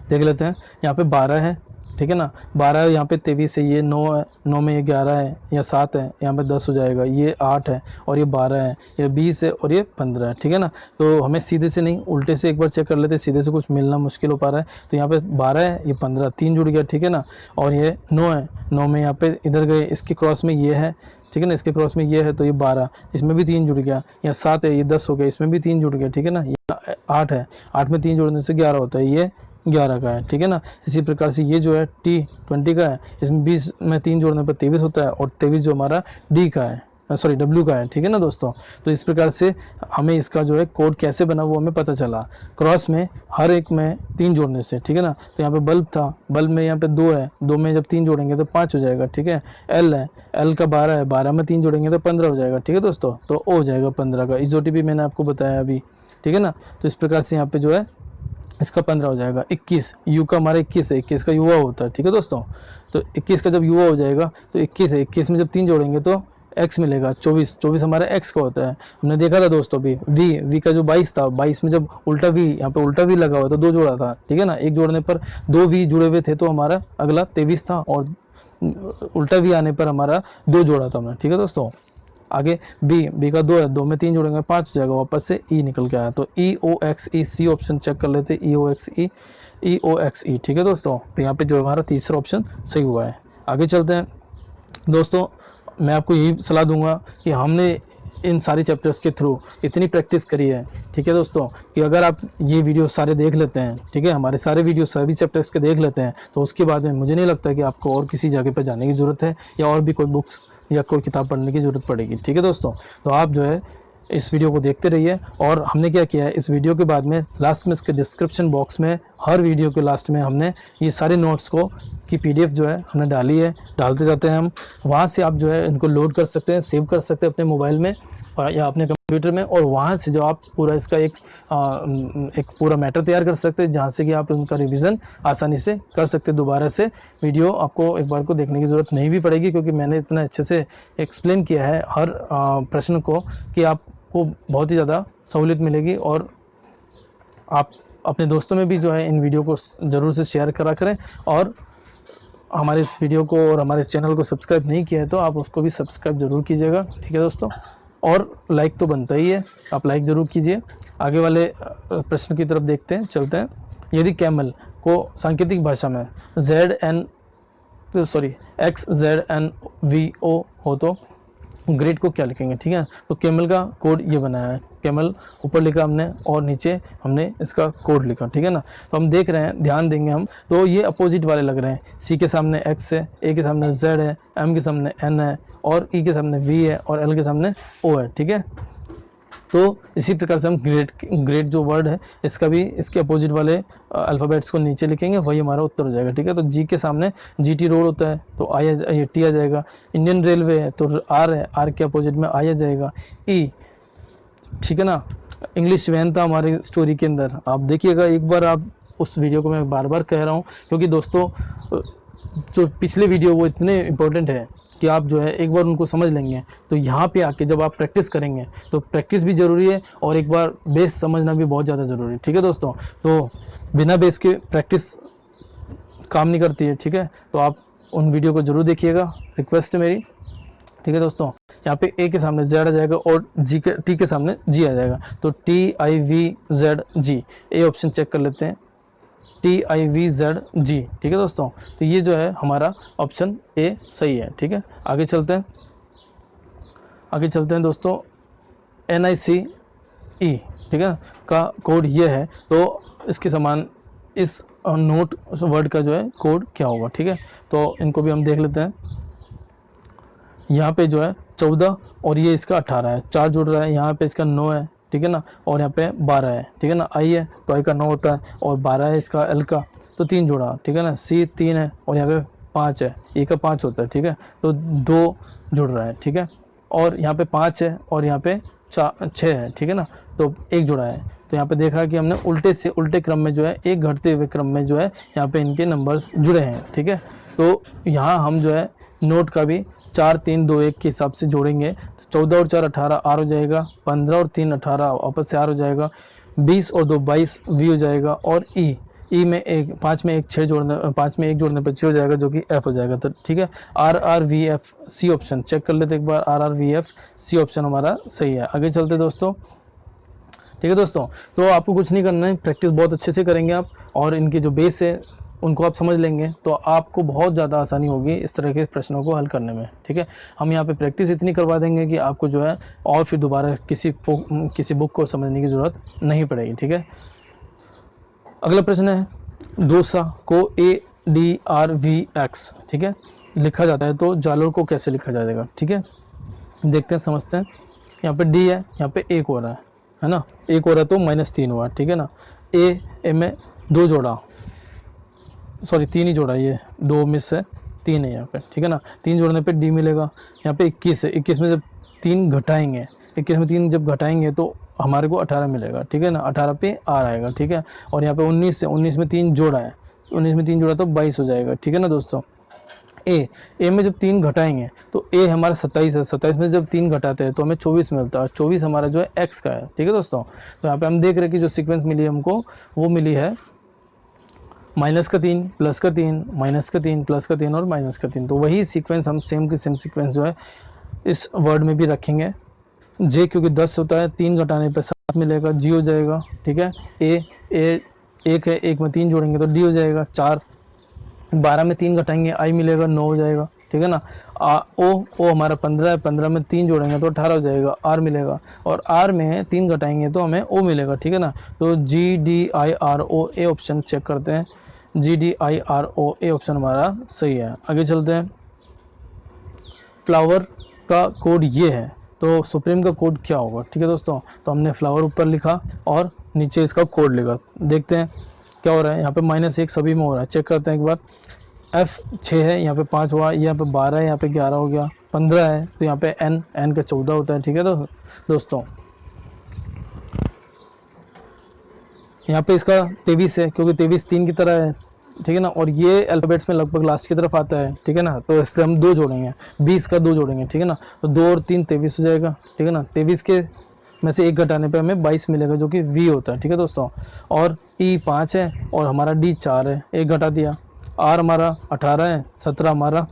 देख लेते हैं, यहाँ पे 12 है, ठीक है ना। 12 यहाँ पे 23 है, ये 9 है, 9 में ये 11 है या 7 है, यहाँ पे 10 हो जाएगा, ये 8 है और ये 12 है, ये 20 है और ये 15 है, ठीक है ना। तो हमें सीधे से नहीं उल्टे से एक बार चेक कर लेते हैं, सीधे से कुछ मिलना मुश्किल हो पा रहा है। तो यहाँ पे 12 है, ये 15, 3 जुड़ गया, ठीक है ना। और ये 9 है, 9 में यहाँ पे इधर गए, इसके क्रॉस में ये है, ठीक है ना, इसके क्रॉस में ये है तो ये 12, इसमें भी 3 जुड़ गया। या 7 है, ये 10 हो गया, इसमें भी 3 जुड़ गया, ठीक है ना। ये 8 है, 8 में 3 जोड़ने से 11 होता है, ये 11 का है, ठीक है ना। इसी प्रकार से ये जो है T20 का है, इसमें 20 में 3 जोड़ने पर 23 होता है और 23 जो हमारा डी का है, सॉरी डब्ल्यू का है, ठीक है ना दोस्तों। तो इस प्रकार से हमें इसका जो है कोड कैसे बना वो हमें पता चला, क्रॉस में हर एक में 3 जोड़ने से, ठीक है ना। तो यहाँ पे बल्ब था, बल्ब में यहाँ पे 2 है, 2 में जब 3 जोड़ेंगे तो 5 हो जाएगा, ठीक है। एल है, एल का 12 है, 12 में 3 जोड़ेंगे तो 15 हो जाएगा, ठीक है दोस्तों। तो ओ हो जाएगा 15 का, इस OTP मैंने आपको बताया अभी, ठीक है ना। तो इस प्रकार से यहाँ पे जो है इसका 15 हो जाएगा। 21 यू का हमारा 21 है, 21 का युवा होता है, ठीक है दोस्तों। तो 21 का जब युवा हो जाएगा तो 21 है, 21 में जब 3 जोड़ेंगे तो x मिलेगा, 24 हमारा x का होता है। हमने देखा था दोस्तों भी v का जो 22 था, 22 में जब उल्टा v, यहाँ पे उल्टा v लगा हुआ था, 2 जोड़ा था, ठीक है ना। एक जोड़ने पर 2 v जुड़े हुए थे तो हमारा अगला 23 था और उल्टा v आने पर हमारा 2 जोड़ा था हमने, ठीक है दोस्तों। आगे बी का 2 है, 2 में 3 जोड़ेंगे 5 हो जाएगा, वापस से ई निकल के आया। तो ई ओ एक्स ई सी ऑप्शन चेक कर लेते हैं, ई ओ एक्स ई। ठीक है दोस्तों, तो यहाँ पे जो हमारा तीसरा ऑप्शन सही हुआ है। आगे चलते हैं दोस्तों, मैं आपको यही सलाह दूंगा कि हमने इन सारी चैप्टर्स के थ्रू इतनी प्रैक्टिस करी है, ठीक है दोस्तों, कि अगर आप ये वीडियो सारे देख लेते हैं, ठीक है, हमारे सारे वीडियो सभी चैप्टर्स के देख लेते हैं, तो उसके बाद में मुझे नहीं लगता कि आपको और किसी जगह पर जाने की ज़रूरत है या और भी कोई बुक्स या कोई किताब पढ़ने की ज़रूरत पड़ेगी। ठीक है दोस्तों, तो आप जो है इस वीडियो को देखते रहिए। और हमने क्या किया है, इस वीडियो के बाद में लास्ट में इसके डिस्क्रिप्शन बॉक्स में हर वीडियो के लास्ट में हमने ये सारे नोट्स को की पीडीएफ जो है हमने डाली है, डालते जाते हैं हम। वहाँ से आप जो है इनको लोड कर सकते हैं, सेव कर सकते हैं अपने मोबाइल में और या अपने कंप्यूटर में, और वहाँ से जो आप पूरा इसका एक पूरा मैटर तैयार कर सकते हैं, जहाँ से कि आप उनका रिवीजन आसानी से कर सकते हैं। दोबारा से वीडियो आपको एक बार को देखने की ज़रूरत नहीं भी पड़ेगी, क्योंकि मैंने इतना अच्छे से एक्सप्लेन किया है हर प्रश्न को कि आपको बहुत ही ज़्यादा सहूलियत मिलेगी। और आप अपने दोस्तों में भी जो है इन वीडियो को ज़रूर से शेयर करा करें, और हमारे इस वीडियो को और हमारे चैनल को सब्सक्राइब नहीं किया है तो आप उसको भी सब्सक्राइब ज़रूर कीजिएगा। ठीक है दोस्तों, और लाइक तो बनता ही है, आप लाइक ज़रूर कीजिए। आगे वाले प्रश्न की तरफ देखते हैं, चलते हैं। यदि कैमल को सांकेतिक भाषा में XZNVO हो तो ग्रेड को क्या लिखेंगे। ठीक है, तो कैमल का कोड ये बनाया है, कैमल ऊपर लिखा हमने और नीचे हमने इसका कोड लिखा। ठीक है ना, तो हम देख रहे हैं, ध्यान देंगे हम, तो ये अपोजिट वाले लग रहे हैं। सी के सामने एक्स है, ए के सामने जेड है, एम के सामने एन है, और ई के सामने वी है, और एल के सामने ओ है। ठीक है, तो इसी प्रकार से हम ग्रेड जो वर्ड है इसका भी इसके अपोजिट वाले अल्फ़ाबेट्स को नीचे लिखेंगे, वही हमारा उत्तर हो जाएगा। ठीक है, तो जी के सामने जीटी रोड होता है तो ये टी आ जाएगा। इंडियन रेलवे है तो आर है, आर के अपोजिट में आई आ जाएगा, ई। ठीक है ना, इंग्लिश वैन था हमारी स्टोरी के अंदर, आप देखिएगा एक बार, आप उस वीडियो को मैं बार बार कह रहा हूँ क्योंकि दोस्तों जो पिछले वीडियो वो इतने इम्पोर्टेंट है कि आप जो है एक बार उनको समझ लेंगे तो यहाँ पे आके जब आप प्रैक्टिस करेंगे तो प्रैक्टिस भी ज़रूरी है और एक बार बेस समझना भी बहुत ज़्यादा ज़रूरी है। ठीक है दोस्तों, तो बिना बेस के प्रैक्टिस काम नहीं करती है। ठीक है, तो आप उन वीडियो को ज़रूर देखिएगा, रिक्वेस्ट है मेरी। ठीक है दोस्तों, यहाँ पे ए के सामने जेड आ जाएगा और टी के सामने जी आ जाएगा, तो TIVZG, ए ऑप्शन चेक कर लेते हैं, TIVZG। ठीक है दोस्तों, तो ये जो है हमारा ऑप्शन ए सही है। ठीक है, आगे चलते हैं, दोस्तों। NICE, ठीक है, का कोड ये है, तो इसके समान इस नोट वर्ड का जो है कोड क्या होगा। ठीक है, तो इनको भी हम देख लेते हैं। यहाँ पे जो है 14 और ये इसका 18 है, 4 जुड़ रहा है, यहाँ पे इसका 9 है। ठीक है ना, और यहाँ पे 12 है। ठीक है ना, आई है तो आई का 9 होता है, और 12 है इसका एल का, तो 3 जुड़ा। ठीक है ना, सी 3 है और यहाँ पे 5 है, ए का 5 होता है। ठीक है, तो 2 जुड़ रहा है। ठीक है, और यहाँ पे 5 है और यहाँ पे 6 है। ठीक है ना, तो 1 जुड़ा है। तो यहाँ पे देखा कि हमने उल्टे क्रम में जो है, एक घटते हुए क्रम में जो है यहाँ पे इनके नंबर्स जुड़े हैं। ठीक है, तो यहाँ हम जो है नोट का भी 4 3 2 1 के हिसाब से जोड़ेंगे, तो 14 और 4 18 आर हो जाएगा, 15 और 3 18 वापस से आर हो जाएगा, 20 और 2 22 वी हो जाएगा, और ई में 5 में 1 6 जोड़ने 5 में 1 जोड़ने पर 6 हो जाएगा, जो कि एफ हो जाएगा। तो ठीक है, RRVF सी ऑप्शन चेक कर लेते एक बार, RRVF सी ऑप्शन हमारा सही है। आगे चलते दोस्तों। ठीक है दोस्तों, तो आपको कुछ नहीं करना है, प्रैक्टिस बहुत अच्छे से करेंगे आप, और इनके जो बेस है उनको आप समझ लेंगे तो आपको बहुत ज़्यादा आसानी होगी इस तरह के प्रश्नों को हल करने में। ठीक है, हम यहाँ पे प्रैक्टिस इतनी करवा देंगे कि आपको जो है और फिर दोबारा किसी बुक को समझने की ज़रूरत नहीं पड़ेगी। ठीक है, अगला प्रश्न है, डोसा को ADRVX, ठीक है, लिखा जाता है तो जालोर को कैसे लिखा जाएगा। ठीक है, देखते हैं, समझते हैं। यहाँ पे डी है, यहाँ पे एक हो रहा है ना, एक हो रहा है तो -3 हुआ। ठीक है ना, ए में 2 जोड़ा, सॉरी 3 ही जोड़ा, ये 2 में से 3 है यहाँ पे। ठीक है ना, 3 जोड़ने पे डी मिलेगा। यहाँ पे 21 है, 21 में जब 3 घटाएंगे, 21 में 3 जब घटाएंगे तो हमारे को 18 मिलेगा। ठीक है ना, 18 पे आर आएगा। ठीक है, और यहाँ पे 19 है, 19 में 3 जोड़ा है, 19 में 3 जोड़ा तो 22 हो जाएगा। ठीक है ना दोस्तों, ए में जब 3 घटाएंगे तो ए हमारा 27 है, 27 में जब 3 घटाते हैं तो हमें 24 मिलता है, 24 हमारा जो है एक्स का है। ठीक है दोस्तों, तो यहाँ पे हम देख रहे हैं कि जो सीक्वेंस मिली है हमको, वो मिली है -3 +3 -3 +3 और -3, तो वही सीक्वेंस हम सेम के सेम सीक्वेंस जो है इस वर्ड में भी रखेंगे। जे क्योंकि 10 होता है, 3 घटाने पर 7 मिलेगा, जी हो जाएगा, ठीक है। ए एक है, एक में 3 जोड़ेंगे तो डी हो जाएगा। 4, 12 में 3 घटाएंगे आई मिलेगा, 9 हो जाएगा, ठीक है ना। ओ हमारा 15 है, 15 में 3 जोड़ेंगे तो 18 हो जाएगा, आर मिलेगा। और आर में 3 घटाएंगे तो हमें ओ मिलेगा, ठीक है ना। तो G D I R O A option check करते हैं। G D I R O A option हमारा सही है। आगे चलते हैं। फ्लावर का कोड ये है, तो सुप्रीम का कोड क्या होगा, ठीक है दोस्तों। तो हमने फ्लावर ऊपर लिखा और नीचे इसका कोड लिखा। देखते हैं क्या हो रहा है। यहाँ पे -1 सभी में हो रहा है, चेक करते हैं एक बार। F6 है, यहाँ पे 5 हुआ, यहाँ पे 12 है, यहाँ पे 11 हो गया, 15 है, तो यहाँ पे n का 14 होता है, ठीक है। तो दोस्तों यहाँ पे इसका 23 है, क्योंकि 23 3 की तरह है, ठीक है ना। और ये अल्फ़ाबेट्स में लगभग लास्ट की तरफ आता है, ठीक है ना। तो इससे हम 2 जोड़ेंगे, 20 का 2 जोड़ेंगे, ठीक है ना। तो 2 और 3 23 हो जाएगा, ठीक है ना। 23 के में से 1 घटाने पे हमें 22 मिलेगा, जो कि V होता है, ठीक है दोस्तों। और E 5 है और हमारा D 4 है, 1 घटा दिया। R हमारा 18 है, 17 हमारा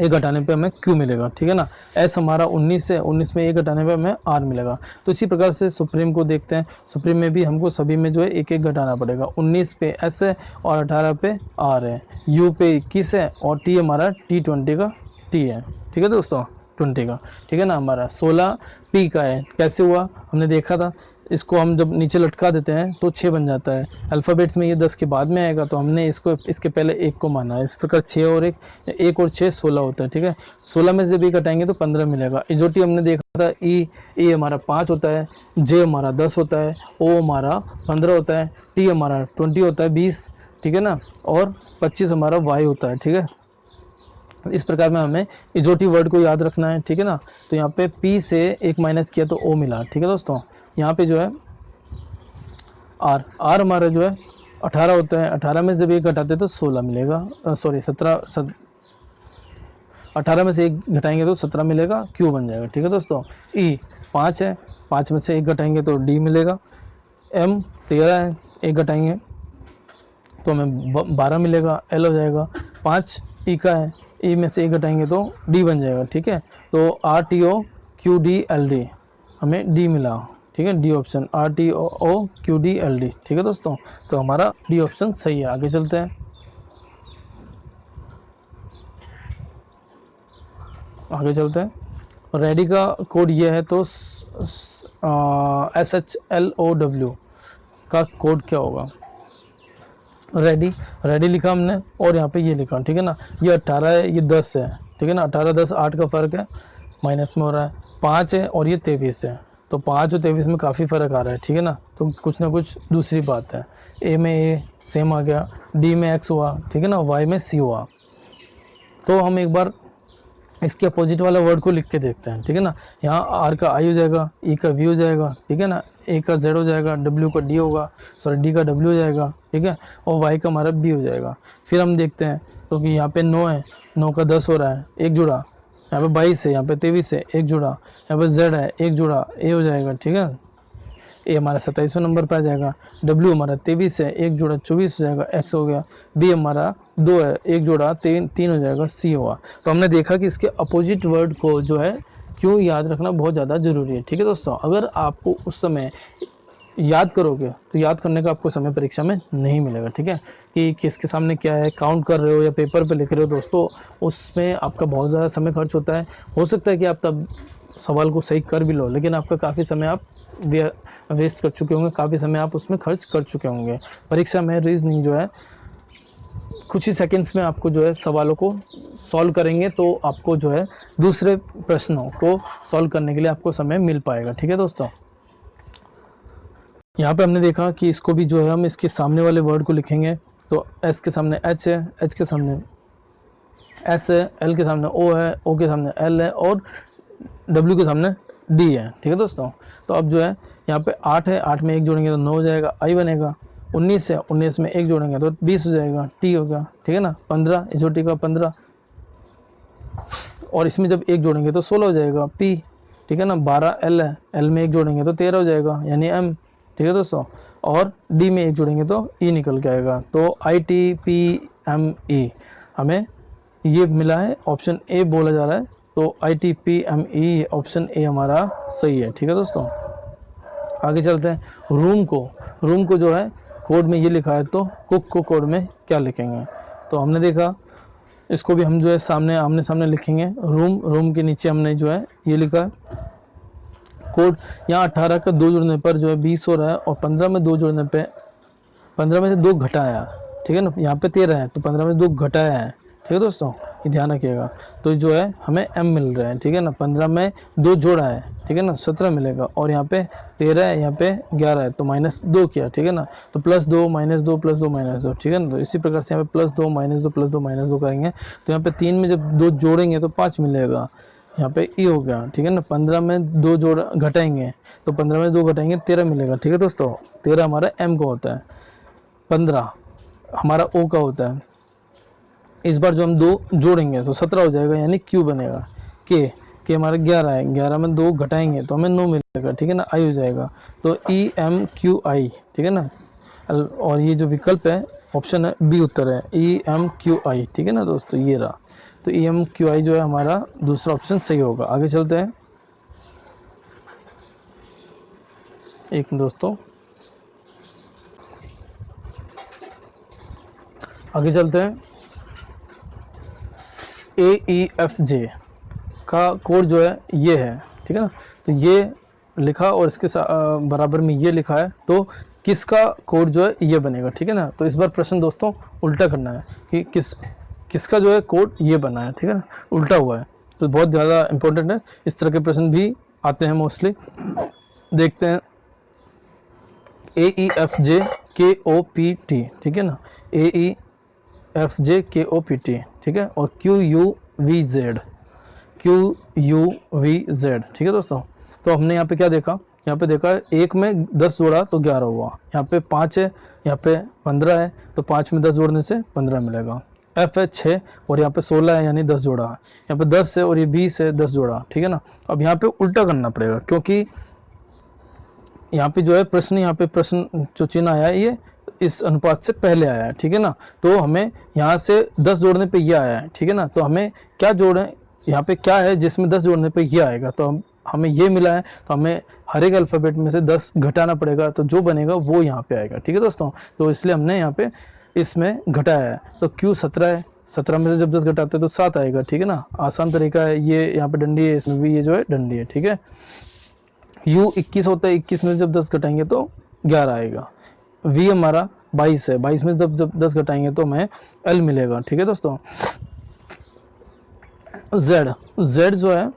1 घटाने पे हमें Q मिलेगा, ठीक है ना। S हमारा 19 है, 19 में 1 घटाने पे हमें R मिलेगा। तो इसी प्रकार से सुप्रीम को देखते हैं। सुप्रीम में भी हमको सभी में जो है 1 1 घटाना पड़ेगा। 19 पे S है और 18 पे R है। U पे 21 है और T हमारा T20 का T है, ठीक है दोस्तों, 20 का, ठीक है ना। हमारा 16 P का है। कैसे हुआ, हमने देखा था। इसको हम जब नीचे लटका देते हैं तो 6 बन जाता है। अल्फ़ाबेट्स में ये 10 के बाद में आएगा, तो हमने इसको इसके पहले 1 को माना है। इस प्रकार 6 और 1 और 6 16 होता है, ठीक है। 16 में से भी घटाएंगे तो 15 मिलेगा। इजोटी हमने देखा था, ई हमारा 5 होता है, जे हमारा 10 होता है, ओ हमारा 15 होता है, टी हमारा 20 होता है, 20, ठीक है ना। और 25 हमारा वाई होता है, ठीक है। इस प्रकार में हमें इजोटी वर्ड को याद रखना है, ठीक है ना। तो यहाँ पे P से 1 माइनस किया तो O मिला, ठीक है दोस्तों। यहाँ पे जो है R हमारा जो है 18 होता है, 18 में से भी 1 घटाते तो 16 मिलेगा, सॉरी 17, 18 में से 1 घटाएंगे तो 17 मिलेगा, Q बन जाएगा, ठीक है दोस्तों। E 5 है, 5 में से 1 घटाएंगे तो D मिलेगा। M 13 है, 1 घटाएंगे तो हमें 12 मिलेगा, L हो जाएगा। 5 E का है, E में से 1 घटाएंगे तो D बन जाएगा, ठीक है। तो RTOQDLD हमें D मिला, ठीक है, D ऑप्शन, RTOQDLD, ठीक है दोस्तों। तो हमारा D ऑप्शन सही है। आगे चलते हैं। आगे चलते हैं। रेडी का कोड ये है, तो SHLOW का कोड क्या होगा। रेडी लिखा हमने और यहाँ पे ये लिखा, ठीक है ना। ये 18 है, ये 10 है, ठीक है ना। 18 10 8 का फ़र्क है, माइनस में हो रहा है। 5 है और ये 23 है, तो 5 और 23 में काफ़ी फ़र्क आ रहा है, ठीक है ना। तो कुछ ना कुछ दूसरी बात है। ए में ए सेम आ गया, डी में एक्स हुआ, ठीक है ना, वाई में सी हुआ। तो हम एक बार इसके अपोजिट वाला वर्ड को लिख के देखते हैं, ठीक है ना। यहाँ आर का आई हो जाएगा, ई का वी हो जाएगा, ठीक है ना। ए का जेड हो जाएगा, डब्ल्यू का डी होगा, सॉरी डी का डब्ल्यू हो जाएगा, ठीक है। और वाई का हमारा बी हो जाएगा। फिर हम देखते हैं, तो कि यहाँ पे 9 है, 9 का 10 हो रहा है, 1 जुड़ा। यहाँ पे 22 है, यहाँ पे 23 है, 1 जुड़ा। यहाँ पे जेड है, 1 जुड़ा, ए हो जाएगा, ठीक है। ए हमारा 27वें नंबर पर आ जाएगा। डब्ल्यू हमारा 23 है, 1 जोड़ा 24 हो जाएगा, एक्स हो गया। बी हमारा 2 है, 1 जोड़ा 3 हो जाएगा, सी हुआ। तो हमने देखा कि इसके अपोजिट वर्ड को जो है क्यों याद रखना बहुत ज़्यादा ज़रूरी है, ठीक है दोस्तों। अगर आपको उस समय याद करोगे तो याद करने का आपको समय परीक्षा में नहीं मिलेगा, ठीक है। कि किसके सामने क्या है, काउंट कर रहे हो या पेपर पे लिख रहे हो दोस्तों, उसमें आपका बहुत ज़्यादा समय खर्च होता है। हो सकता है कि आप तब सवाल को सही कर भी लो, लेकिन आपका काफ़ी समय आप वेस्ट कर चुके होंगे, काफ़ी समय आप उसमें खर्च कर चुके होंगे। परीक्षा में रीजनिंग जो है कुछ ही सेकंड्स में आपको जो है सवालों को सॉल्व करेंगे, तो आपको जो है दूसरे प्रश्नों को सॉल्व करने के लिए आपको समय मिल पाएगा, ठीक है दोस्तों। यहाँ पे हमने देखा कि इसको भी जो है हम इसके सामने वाले वर्ड को लिखेंगे। तो एस के सामने एच है, एच के सामने एस है, एल के सामने ओ है, ओ के सामने एल है और डब्ल्यू के सामने डी है, ठीक है दोस्तों। तो अब जो है यहाँ पे 8 है, 8 में 1 जोड़ेंगे तो 9 हो जाएगा, आई बनेगा। 19 है, 19 में 1 जोड़ेंगे तो 20 हो जाएगा, टी हो गया, ठीक है ना। 15 इजोटी का 15, और इसमें जब 1 जोड़ेंगे तो 16 हो जाएगा, पी, ठीक है ना। 12 एल है, एल में 1 जोड़ेंगे तो 13 हो जाएगा, यानी एम, ठीक है दोस्तों। और डी में 1 जोड़ेंगे तो ई निकल के आएगा। तो ITPME हमें ये मिला है, ऑप्शन ए बोला जा रहा है तो ITPME ऑप्शन ए हमारा सही है। ठीक है दोस्तों, आगे चलते हैं। रूम को जो है कोड में ये लिखा है, तो कुक को कोड में क्या लिखेंगे? तो हमने देखा, इसको भी हम जो है आमने सामने लिखेंगे। रूम के नीचे हमने जो है ये लिखा है कोड। यहाँ 18 का 2 जोड़ने पर जो है 20 हो रहा है, और 15 में 2 जोड़ने पे 15 में से 2 घटाया, ठीक है ना, यहाँ पे 13 है तो 15 में से 2 घटाया है। ठीक है दोस्तों, ये ध्यान रखिएगा। तो जो है हमें m मिल रहा है, ठीक है ना, 15 में 2 जोड़ा है, ठीक है ना, 17 मिलेगा, और यहाँ पे 13 है, यहाँ पे 11 है, तो -2 किया, ठीक है ना, तो +2 -2 +2 -2, ठीक है ना। तो इसी प्रकार से यहाँ पे +2 -2 +2 -2 करेंगे, तो यहाँ पे 3 में जब 2 जोड़ेंगे तो 5 मिलेगा, यहाँ पे ई हो गया, ठीक है ना। 15 में 2 जोड़ घटाएंगे तो 15 में 2 घटाएंगे 13 मिलेगा, ठीक है दोस्तों। 13 हमारा m का होता है, 15 हमारा ओ का होता है। इस बार जो हम 2 जोड़ेंगे तो 17 हो जाएगा, यानी Q बनेगा। के हमारा 11 है, 11 में 2 घटाएंगे तो हमें 9 मिलेगा, ठीक है ना, आई हो जाएगा। तो EMQI, ठीक है ना। और ये जो विकल्प है ऑप्शन है बी उत्तर है, EMQI, ठीक है ना दोस्तों, ये रहा। तो EMQI जो है हमारा दूसरा ऑप्शन सही होगा। आगे चलते हैं, एक दोस्तों आगे चलते हैं। AEFJ का कोड जो है ये है, ठीक है ना। तो ये लिखा और इसके बराबर में ये लिखा है, तो किसका कोड जो है ये बनेगा, ठीक है ना। तो इस बार प्रश्न दोस्तों उल्टा करना है कि किसका जो है कोड ये बना है, ठीक है ना, उल्टा हुआ है। तो बहुत ज़्यादा इंपॉर्टेंट है, इस तरह के प्रश्न भी आते हैं मोस्टली। देखते हैं, AEFJ KOPT, ठीक है ना, AEFJ KOPT, ठीक है, और QUVZ, ठीक है दोस्तों। तो हमने यहाँ पे क्या देखा, यहाँ पे देखा एक में 10 जोड़ा तो 11 हुआ, यहाँ पे 5 है, यहाँ पे 15 है, तो 5 में 10 जोड़ने से 15 मिलेगा। F है 6 और यहाँ पे 16 है, यानी 10 जोड़ा है। यहाँ पे 10 है और ये 20 है, 10 जोड़ा, ठीक है ना। अब यहाँ पे उल्टा करना पड़ेगा, क्योंकि यहाँ पे जो है प्रश्न, यहाँ पे प्रश्न जो चिन्ह आया है ये इस अनुपात से पहले आया है, ठीक है ना। तो हमें यहाँ से 10 जोड़ने पे ये आया है, ठीक है ना। तो हमें क्या जोड़ें, यहाँ पे क्या है जिसमें 10 जोड़ने पे ये आएगा, तो हमें ये मिला है, तो हमें हर एक अल्फ़ाबेट में से 10 घटाना पड़ेगा, तो जो बनेगा वो यहाँ पे आएगा, ठीक है दोस्तों। तो इसलिए हमने यहाँ पे इसमें घटाया है। तो Q 17 है, 17 में से जब 10 घटाते हैं तो 7 आएगा, ठीक है ना। आसान तरीका है ये, यहाँ पे डंडी है, इसमें भी ये जो है डंडी है, ठीक है। U 21 होता है, 21 में से जब 10 घटाएंगे तो 11 आएगा। V हमारा 22 है, 22 में से जब 10 घटाएंगे तो हमें L मिलेगा, ठीक है दोस्तों। Z जो है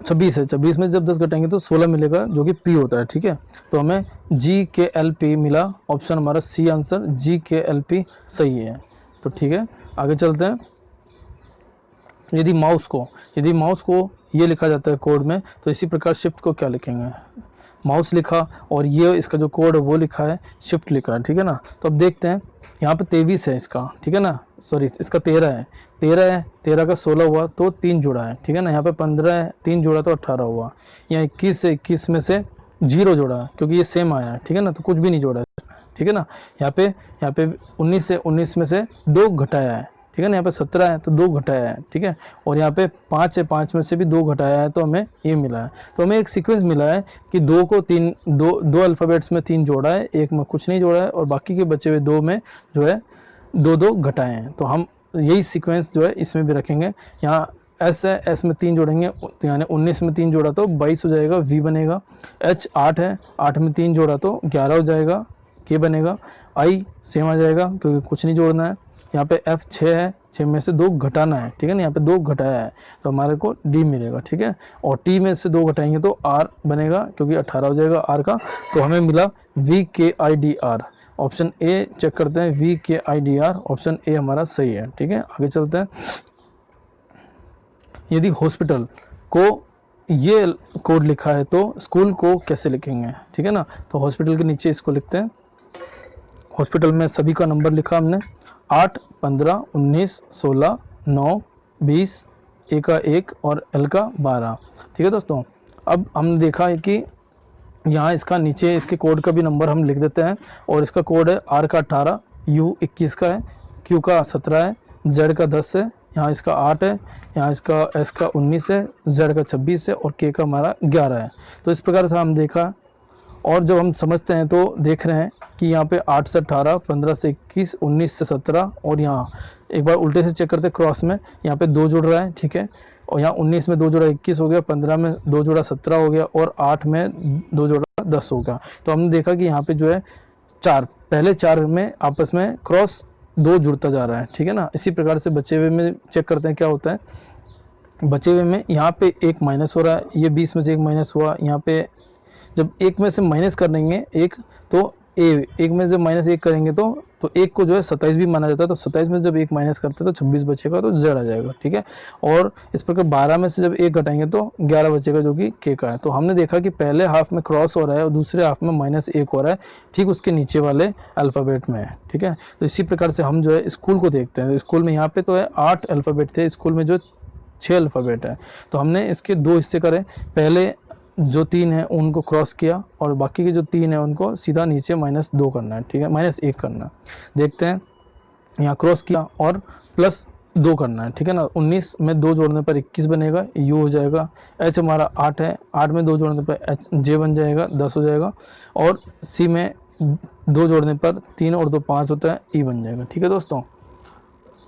26 है, 26 में जब 10 घटाएंगे तो 16 मिलेगा, जो कि P होता है, ठीक है। तो हमें GKLP मिला, ऑप्शन हमारा C आंसर GKLP सही है। तो ठीक है, आगे चलते हैं। यदि माउस को ये लिखा जाता है कोड में, तो इसी प्रकार शिफ्ट को क्या लिखेंगे? माउस लिखा और ये इसका जो कोड है वो लिखा है, शिफ्ट लिखा है, ठीक है ना। तो अब देखते हैं, यहाँ पे 23 है इसका, ठीक है ना, सॉरी इसका 13 है, 13 का 16 हुआ तो 3 जोड़ा है, ठीक है ना। यहाँ पे 15 है, 3 जोड़ा तो 18 हुआ। यहाँ 21 है, 21 में से 0 जोड़ा है, क्योंकि ये सेम आया है, ठीक है ना, तो कुछ भी नहीं जोड़ा है, ठीक है ना। यहाँ पे 19 में से 2 घटाया है, ठीक है ना। यहाँ पे 17 है तो 2 घटाया है, ठीक है। और यहाँ पे 5 है, 5 में से भी 2 घटाया है, तो हमें ये मिला है। तो हमें एक सीक्वेंस मिला है कि 2 को 2 अल्फ़ाबेट्स में 3 जोड़ा है, एक में कुछ नहीं जोड़ा है, और बाकी के बचे हुए 2 में जो है 2 घटाए हैं। तो हम यही सीक्वेंस जो है इसमें भी रखेंगे। यहाँ S है, S में 3 जोड़ेंगे, तो यानी 19 में 3 जोड़ा तो 22 हो जाएगा, V बनेगा। H 8 है, 8 में 3 जोड़ा तो 11 हो जाएगा, K बनेगा। I सेम आ जाएगा क्योंकि कुछ नहीं जोड़ना है। यहाँ पे F 6 है, 6 में से 2 घटाना है, ठीक है ना। यहाँ पे 2 घटाया है तो हमारे को D मिलेगा, ठीक है। और T में से 2 घटाएंगे तो R बनेगा, क्योंकि 18 हो जाएगा R का। तो हमें मिला VKIDR, ऑप्शन ए चेक करते हैं, VKIDR ऑप्शन ए हमारा सही है, ठीक है। आगे चलते हैं। यदि हॉस्पिटल को ये कोड लिखा है तो स्कूल को कैसे लिखेंगे, ठीक है ना। तो हॉस्पिटल के नीचे इसको लिखते हैं। हॉस्पिटल में सभी का नंबर लिखा हमने, 8, 15, 19, 16, 9, 20, ए का 1 और एल का 12, ठीक है दोस्तों। अब हमने देखा है कि यहाँ इसका नीचे इसके कोड का भी नंबर हम लिख देते हैं, और इसका कोड है R का 18, U 21 का है, Q का 17 है, Z का 10 है, यहाँ इसका 8 है, यहाँ इसका एस का 19 है, जेड का 26 है और के का हमारा 11 है। तो इस प्रकार से हम देखा। और जब हम समझते हैं तो देख रहे हैं कि यहाँ पे 8 से 18, 15 से 21, 19 से 17 और यहाँ एक बार उल्टे से चेक करते हैं क्रॉस में, यहाँ पे 2 जुड़ रहा है, ठीक है। और यहाँ 19 में 2 जोड़ा 21 हो गया, 15 में 2 जोड़ा 17 हो गया और 8 में 2 जोड़ा 10 हो गया। तो हमने देखा कि यहाँ पे जो है पहले चार में आपस में क्रॉस 2 जुड़ता जा रहा है, ठीक है ना। इसी प्रकार से बचे हुए में चेक करते हैं क्या होता है। बचे हुए में यहाँ पे एक माइनस हो रहा है, ये 20 में से एक माइनस हुआ। यहाँ पे जब एक में से माइनस करेंगे एक, तो एक में से माइनस एक करेंगे तो एक को जो है 27 भी माना जाता है। तो 27 में जब एक माइनस करते हैं तो 26 बचेगा, तो जेड आ जाएगा, ठीक है। और इस प्रकार 12 में से जब एक घटाएंगे तो 11 बचेगा, जो कि के का है। तो हमने देखा कि पहले हाफ में क्रॉस हो रहा है और दूसरे हाफ में -1 हो रहा है, ठीक उसके नीचे वाले अल्फ़ाबेट में है, ठीक है। तो इसी प्रकार से हम जो है स्कूल को देखते हैं। तो स्कूल में यहाँ पे तो है 8 अल्फ़ाबेट थे, स्कूल में जो 6 अल्फ़ाबेट है। तो हमने इसके 2 हिस्से करे। पहले जो 3 है उनको क्रॉस किया और बाकी के जो 3 है उनको सीधा नीचे -2 करना है, ठीक है, -1 करना है। देखते हैं, यहाँ क्रॉस किया और +2 करना है, ठीक है ना। 19 में 2 जोड़ने पर 21 बनेगा, यू हो जाएगा। एच हमारा 8 है, 8 में 2 जोड़ने पर एच जे बन जाएगा, 10 हो जाएगा। और सी में 2 जोड़ने पर 3 और 2 5 होता है, ई बन जाएगा, ठीक है दोस्तों।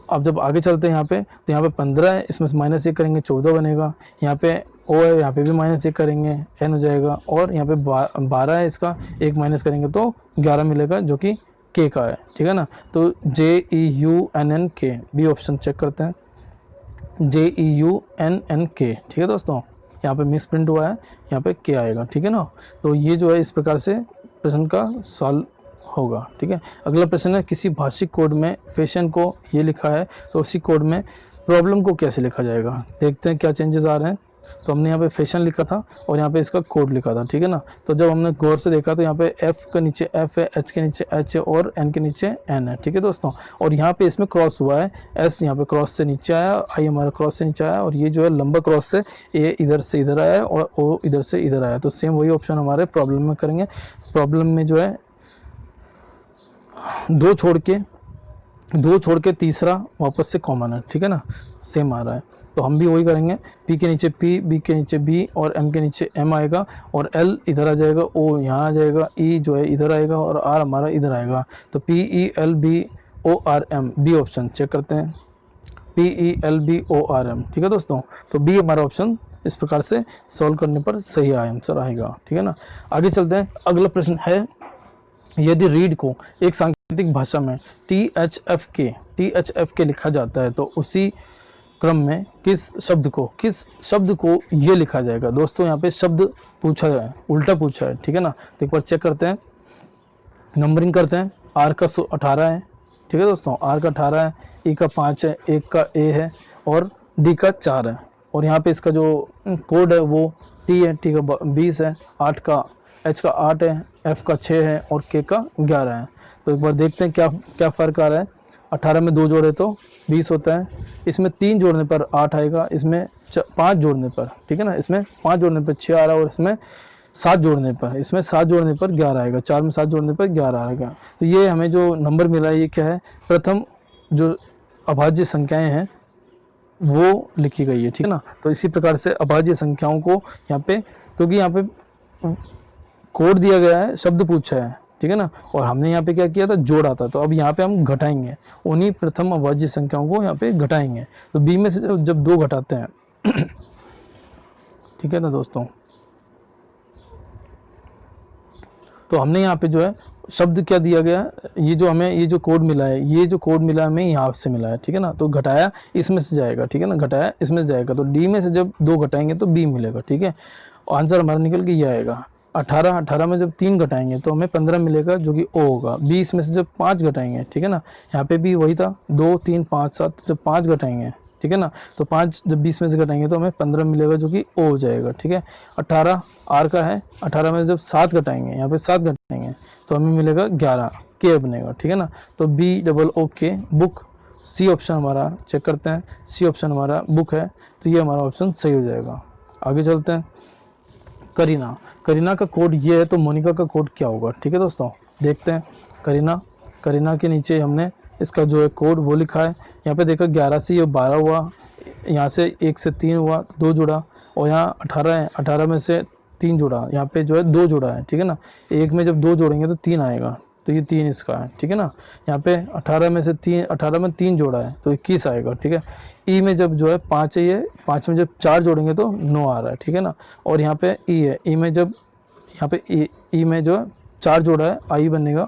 अब जब आगे चलते हैं यहाँ पे, तो यहाँ पे 15 है, इसमें से -1 करेंगे 14 बनेगा। यहाँ पे ओ है, यहाँ पे भी -1 करेंगे एन हो जाएगा। और यहाँ पे 12 है, इसका एक माइनस करेंगे तो 11 मिलेगा, जो कि के का है, ठीक है ना। तो JEUNNK बी ऑप्शन चेक करते हैं, JEUNNK, ठीक है दोस्तों। यहाँ पे मिस प्रिंट हुआ है, यहाँ पे के आएगा, ठीक है ना। तो ये जो है इस प्रकार से प्रश्न का सॉल्व होगा, ठीक है। अगला प्रश्न है, किसी भाषिक कोड में फैशन को ये लिखा है तो उसी कोड में प्रॉब्लम को कैसे लिखा जाएगा। देखते हैं क्या चेंजेस आ रहे हैं। तो हमने यहाँ पे फैशन लिखा था और यहाँ पे इसका कोड लिखा था, ठीक है ना। तो जब हमने गौर से देखा तो यहाँ पे एफ के नीचे एफ है, एच के नीचे एच है और एन के नीचे एन है, ठीक है दोस्तों। और यहाँ पे इसमें क्रॉस हुआ है, एस यहाँ पे क्रॉस से नीचे आया, आई हमारा क्रॉस से नीचे आया और ये जो है लंबा क्रॉस से ए इधर से इधर आया और ओ इधर से इधर आया। तो सेम वही ऑप्शन हमारे प्रॉब्लम में करेंगे। प्रॉब्लम में जो है दो छोड़ के तीसरा वापस से कॉमन है, ठीक है ना, सेम आ रहा है। तो हम भी वही करेंगे, पी के नीचे पी, बी के नीचे बी और एम के नीचे एम आएगा और एल इधर आ जाएगा, ओ यहाँ आ जाएगा, ई जो है इधर आएगा और आर हमारा इधर आएगा। तो PELBORM बी ऑप्शन चेक करते हैं, PELBORM, ठीक है दोस्तों। तो बी हमारा ऑप्शन इस प्रकार से सॉल्व करने पर सही आंसर आएगा, ठीक है ना। आगे चलते हैं। अगला प्रश्न है, यदि रीड को एक सांकेतिक भाषा में THFK लिखा जाता है तो उसी क्रम में किस शब्द को ये लिखा जाएगा। दोस्तों यहाँ पे शब्द पूछा है, उल्टा पूछा है, ठीक है ना। तो एक बार चेक करते हैं, नंबरिंग करते हैं। आर का 18 है, ठीक है दोस्तों, आर का 18 है, ई का 5 है, एक का ए है और डी का 4 है। और यहाँ पे इसका जो कोड है वो टी है, टी का 20 है, 8 का एच का 8 है, एफ का 6 है और के का 11 है। तो एक बार देखते हैं क्या क्या फ़र्क आ रहा है। 18 में 2 जोड़े तो 20 होता है, इसमें 3 जोड़ने पर 8 आएगा, इसमें 5 जोड़ने पर, ठीक है ना, इसमें 5 जोड़ने पर 6 आ रहा है और इसमें 7 जोड़ने पर 11 आएगा, 4 में 7 जोड़ने पर 11 आएगा। तो ये हमें जो नंबर मिला है ये क्या है, प्रथम जो अभाज्य संख्याएं हैं वो लिखी गई है, ठीक है ना। तो इसी प्रकार से अभाज्य संख्याओं को यहाँ पे, क्योंकि यहाँ पे कोड दिया गया है, शब्द पूछा है, ठीक है ना, और हमने यहाँ पे क्या किया था, जोड़ा था। तो अब यहाँ पे हम घटाएंगे, उन्हीं प्रथम अभाज्य संख्याओं को यहाँ पे घटाएंगे। तो बी में से जब 2 घटाते हैं ठीक है ना दोस्तों, तो हमने यहाँ पे जो है शब्द क्या दिया गया, ये जो हमें ये जो कोड मिला है, ये जो कोड मिला है हमें यहाँ से मिला है, ठीक है ना। तो घटाया इसमें से जाएगा, ठीक है ना, घटाया इसमें से जाएगा। तो डी में से जब 2 घटाएंगे तो बी मिलेगा, ठीक है। आंसर हमारा निकल के ये आएगा। 18 में जब 3 घटाएंगे तो हमें 15 मिलेगा, जो कि ओ होगा। 20 में से जब 5 घटाएंगे, ठीक है ना, यहाँ पे भी वही था, 2 3 5 7, जब 5 घटाएंगे, ठीक है ना, तो 5 जब 20 में से घटाएंगे तो हमें 15 मिलेगा, जो कि ओ हो जाएगा, ठीक है। 18 आर का है, 18 में जब 7 घटाएंगे, यहाँ पे 7 घटाएंगे तो हमें मिलेगा 11, के बनेगा, ठीक है ना। तो BOOK बुक, सी ऑप्शन हमारा चेक करते हैं, सी ऑप्शन हमारा बुक है, तो ये हमारा ऑप्शन सही हो जाएगा। आगे चलते हैं। करीना का कोड ये है, तो मोनिका का कोड क्या होगा, ठीक है दोस्तों। देखते हैं, करीना के नीचे हमने इसका जो है कोड वो लिखा है। यहाँ पे देखो 11 से ये 12 हुआ, यहाँ से 1 से 3 हुआ तो 2 जुड़ा, और यहाँ 18 है, 18 में से 3 जुड़ा, यहाँ पे जो है 2 जुड़ा है, ठीक है ना। एक में जब 2 जोड़ेंगे तो 3 आएगा, तो ये 3 इसका है, ठीक है ना। यहाँ पे 18 में से 3, 18 में 3 जोड़ा है तो 21 आएगा, ठीक है। ई में जब जो है 5 है, ये 5 में जब 4 जोड़ेंगे तो 9 आ रहा है, ठीक है ना। और यहाँ पे ई है, ई में जब यहाँ पे ई में जो है 4 जोड़ा है, आई बनेगा,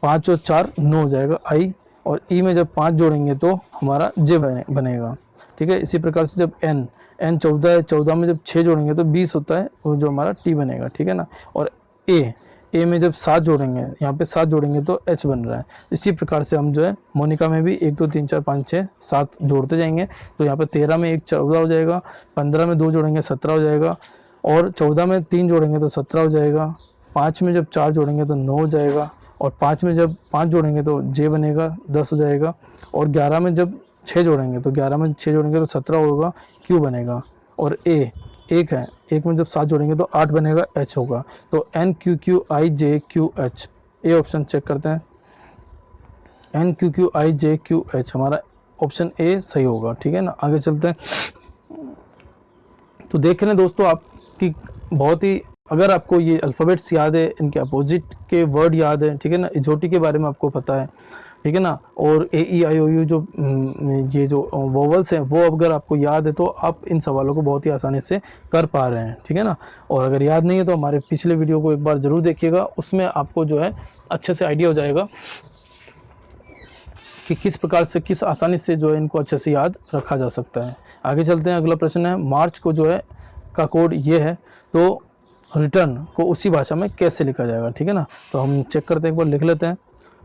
5 और 4 9 हो जाएगा आई, और ई में जब 5 जोड़ेंगे तो हमारा जे बनेगा, ठीक है। इसी प्रकार से जब एन 14 है, 14 में जब 6 जोड़ेंगे तो 20 होता है, वो जो हमारा टी बनेगा, ठीक है ना। और ए में जब 7 जोड़ेंगे, यहाँ पे 7 जोड़ेंगे तो एच बन रहा है। इसी प्रकार से हम जो है मोनिका में भी 1 2 3 4 5 6 7 जोड़ते जाएंगे, तो यहाँ पे 13 में 1 14 हो जाएगा, 15 में 2 जोड़ेंगे 17 हो जाएगा, और 14 में 3 जोड़ेंगे तो 17 हो जाएगा, 5 में जब 4 जोड़ेंगे तो 9 हो जाएगा, और 5 में जब 5 जोड़ेंगे तो जे बनेगा 10 हो जाएगा, और 11 में जब 6 जोड़ेंगे तो 11 में 6 जोड़ेंगे तो 17 होगा, क्यू बनेगा। और ए एक है, एक में जब 7 जोड़ेंगे तो 8 बनेगा, एच होगा। तो N Q Q I J Q H, A option check करते हैं, N Q Q I J Q H, हमारा ऑप्शन ए सही होगा, ठीक है ना। आगे चलते हैं। तो देख रहे हैं दोस्तों आपकी बहुत ही, अगर आपको ये अल्फ़ाबेट्स याद है, इनके अपोजिट के वर्ड याद है, ठीक है ना, इजोटी के बारे में आपको पता है, ठीक है ना, और ए ई आई ओ यू जो ये जो वोवल्स हैं वो अगर आपको याद है तो आप इन सवालों को बहुत ही आसानी से कर पा रहे हैं, ठीक है ना। और अगर याद नहीं है तो हमारे पिछले वीडियो को एक बार ज़रूर देखिएगा, उसमें आपको जो है अच्छे से आइडिया हो जाएगा कि किस प्रकार से, किस आसानी से जो है इनको अच्छे से याद रखा जा सकता है। आगे चलते हैं। अगला प्रश्न है, मार्च को जो है का कोड ये है, तो रिटर्न को उसी भाषा में कैसे लिखा जाएगा, ठीक है ना। तो हम चेक करते हैं, एक बार लिख लेते हैं।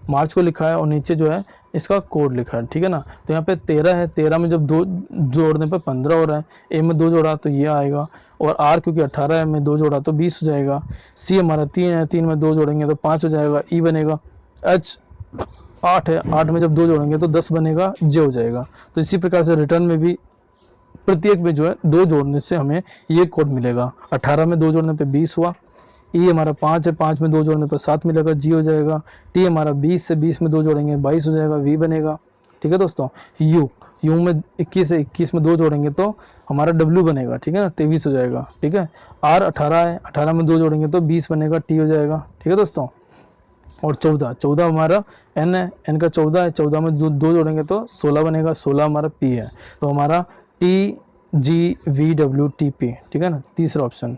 मार्च को लिखा है और नीचे जो है इसका कोड लिखा है, ठीक है ना। तो यहाँ पे 13 है, 13 में जब 2 जोड़ने पे 15 हो रहा है, ए में 2 जोड़ा तो ये आएगा, और आर क्योंकि 18 है में 2 जोड़ा तो 20 हो जाएगा, सी हमारा 3 है, 3 में 2 जोड़ेंगे तो 5 हो जाएगा, ई बनेगा, एच 8 है, 8 में जब 2 जोड़ेंगे तो 10 बनेगा, जे हो जाएगा। तो इसी प्रकार से रिटर्न में भी प्रत्येक में जो है 2 जोड़ने से हमें ये कोड मिलेगा। 18 में 2 जोड़ने पे 20 हुआ, ई हमारा 5 है, 5 में 2 जोड़ने पर 7 मिलेगा, जी हो जाएगा। टी हमारा 20 से 20 में 2 जोड़ेंगे 22 हो जाएगा, वी बनेगा, ठीक है दोस्तों। यू में 21 है, 21 में 2 जोड़ेंगे तो हमारा डब्ल्यू बनेगा, ठीक है ना, 23 हो जाएगा, ठीक है। आर 18 है, 18 में 2 जोड़ेंगे तो 20 बनेगा, टी हो जाएगा, ठीक है दोस्तों। और 14 हमारा एन है, एन का 14 है, 14 में 2 जोड़ेंगे तो 16 बनेगा, 16 हमारा पी है। तो हमारा T G V W T P, ठीक है ना, तीसरा option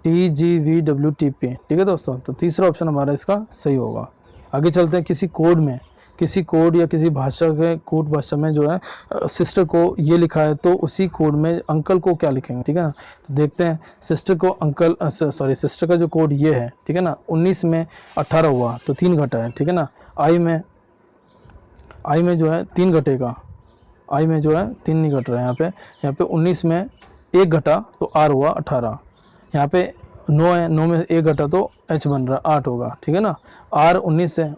T G V W T P, ठीक है दोस्तों। तो तीसरा ऑप्शन हमारा इसका सही होगा। आगे चलते हैं। किसी कोड में, किसी कोड या किसी भाषा के कोड भाषा में जो है सिस्टर को ये लिखा है, तो उसी कोड में अंकल को क्या लिखेंगे, ठीक है ना। तो देखते हैं, सिस्टर को अंकल, सॉरी सिस्टर का जो कोड ये है, ठीक है ना, 19 में 18 हुआ तो 3 घटा है, ठीक है ना। आई में जो है 3 घटेगा, आई में जो है 3 नहीं घट रहा है, यहाँ पे 19 में 1 घटा तो आर हुआ 18, यहाँ पे 9 है, 9 में 1 घटा तो एच बन रहा है 8 होगा, ठीक है ना। आर 19 है,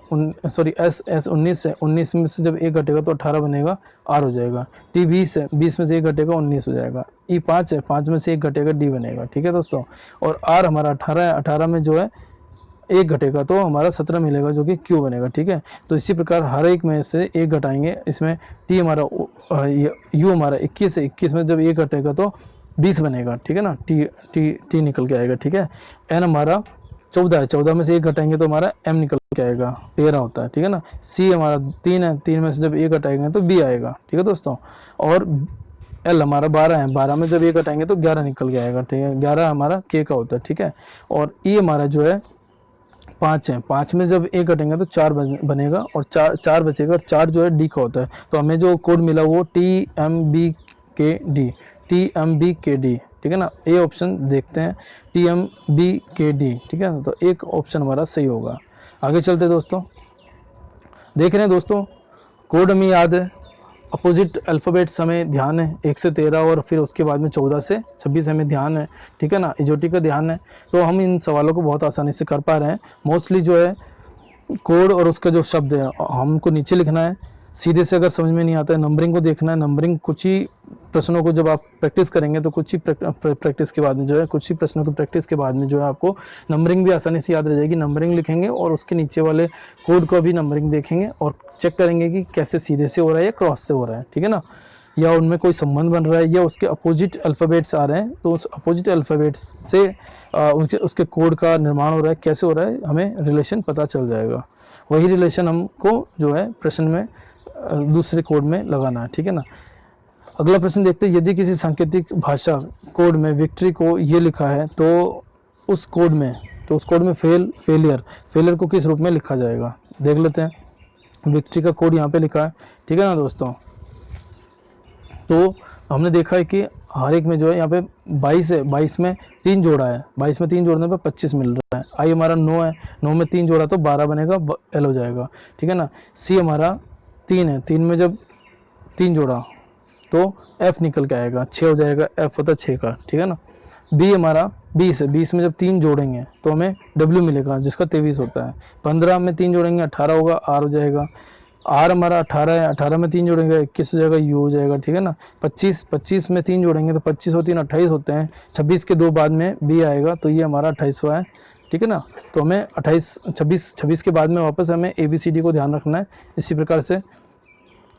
सॉरी एस 19 है, 19 में से जब 1 घटेगा तो 18 बनेगा, आर हो जाएगा। टी 20 है, 20 में से 1 घटेगा 19 हो जाएगा। ई 5 है, 5 में से 1 घटेगा, डी बनेगा, ठीक है दोस्तों। और आर हमारा 18 है, 18 में जो है 1 घटेगा तो हमारा 17 मिलेगा, जो कि क्यू बनेगा, ठीक है। तो इसी प्रकार हर एक में से 1 घटाएंगे, इसमें टी हमारा यू हमारा 21 है, 21 में जब 1 घटेगा तो 20 बनेगा, ठीक है ना, टी टी टी निकल के आएगा, ठीक है। एन हमारा 14 है, 14 में से 1 घटाएंगे तो हमारा एम निकल के आएगा, 13 होता है, ठीक है ना। सी हमारा 3 है, 3 में से जब 1 घटाएंगे तो बी आएगा, ठीक है दोस्तों। और एल हमारा 12 है, 12 में जब 1 घटाएंगे तो 11 निकल के आएगा, ठीक है, 11 हमारा के का होता है, ठीक है। और ई हमारा जो है 5 है, 5 में जब 1 घटेंगे तो 4 बनेगा, और 4 बचेगा, और 4 जो है डी का होता है। तो हमें जो कोड मिला वो टी एम बी के डी, टी एम बी के डी, ठीक है ना। ए ऑप्शन देखते हैं, टी एम बी के डी, ठीक है ना। तो एक ऑप्शन हमारा सही होगा। आगे चलते दोस्तों। देख रहे हैं दोस्तों, कोड हमें याद है, अपोजिट अल्फ़ाबेट्स हमें ध्यान है, 1 से 13 और फिर उसके बाद में 14 से 26 हमें ध्यान है, ठीक है ना, इजोटी का ध्यान है। तो हम इन सवालों को बहुत आसानी से कर पा रहे हैं। मोस्टली जो है कोड और उसका जो शब्द है हमको नीचे लिखना है, सीधे से अगर समझ में नहीं आता है नंबरिंग को देखना है, नंबरिंग कुछ ही प्रश्नों को जब आप प्रैक्टिस करेंगे तो कुछ ही प्रैक्टिस के बाद में जो है, कुछ ही प्रश्नों की प्रैक्टिस के बाद में जो है आपको नंबरिंग भी आसानी से याद रह जाएगी। नंबरिंग लिखेंगे और उसके नीचे वाले कोड को भी नंबरिंग देखेंगे और चेक करेंगे कि कैसे सीधे से हो रहा है या क्रॉस से हो रहा है, ठीक है ना, या उनमें कोई संबंध बन रहा है या उसके अपोजिट अल्फ़ाबेट्स आ रहे हैं, तो उस अपोजिट अल्फ़ाबेट्स से उसके कोड का निर्माण हो रहा है, कैसे हो रहा है, हमें रिलेशन पता चल जाएगा। वही रिलेशन हमको जो है प्रश्न में दूसरे कोड में लगाना है, ठीक है ना। अगला प्रश्न देखते हैं, यदि किसी सांकेतिक भाषा कोड में विक्ट्री को ये लिखा है तो उस कोड में फेलियर को किस रूप में लिखा जाएगा। देख लेते हैं। विक्ट्री का कोड यहाँ पे लिखा है, ठीक है ना दोस्तों। तो हमने देखा है कि हर एक में जो है यहाँ पे 22 है, 22 में 3 जोड़ा है, 22 में 3 जोड़ने पे 25 मिल रहा है। आई हमारा 9 है, 9 में 3 जोड़ा तो 12 बनेगा, एल हो जाएगा, ठीक है ना। सी हमारा 3 है, 3 में जब 3 जोड़ा तो एफ निकल के आएगा, 6 हो जाएगा, एफ होता है 6 का, ठीक है ना। बी हमारा 20 है, 20 में जब 3 जोड़ेंगे तो हमें डब्ल्यू मिलेगा जिसका 23 होता है। 15 में 3 जोड़ेंगे 18 होगा, आर हो जाएगा। आर हमारा 18 है, 18 में 3 जोड़ेंगे 21 हो जाएगा, यू हो जाएगा, ठीक है ना। 25 में 3 जोड़ेंगे तो 25 और 3 28 होते हैं। 26 के 2 बाद में बी आएगा तो ये हमारा 28वां है, ठीक है ना। तो हमें 26 के बाद में वापस हमें ABCD को ध्यान रखना है। इसी प्रकार से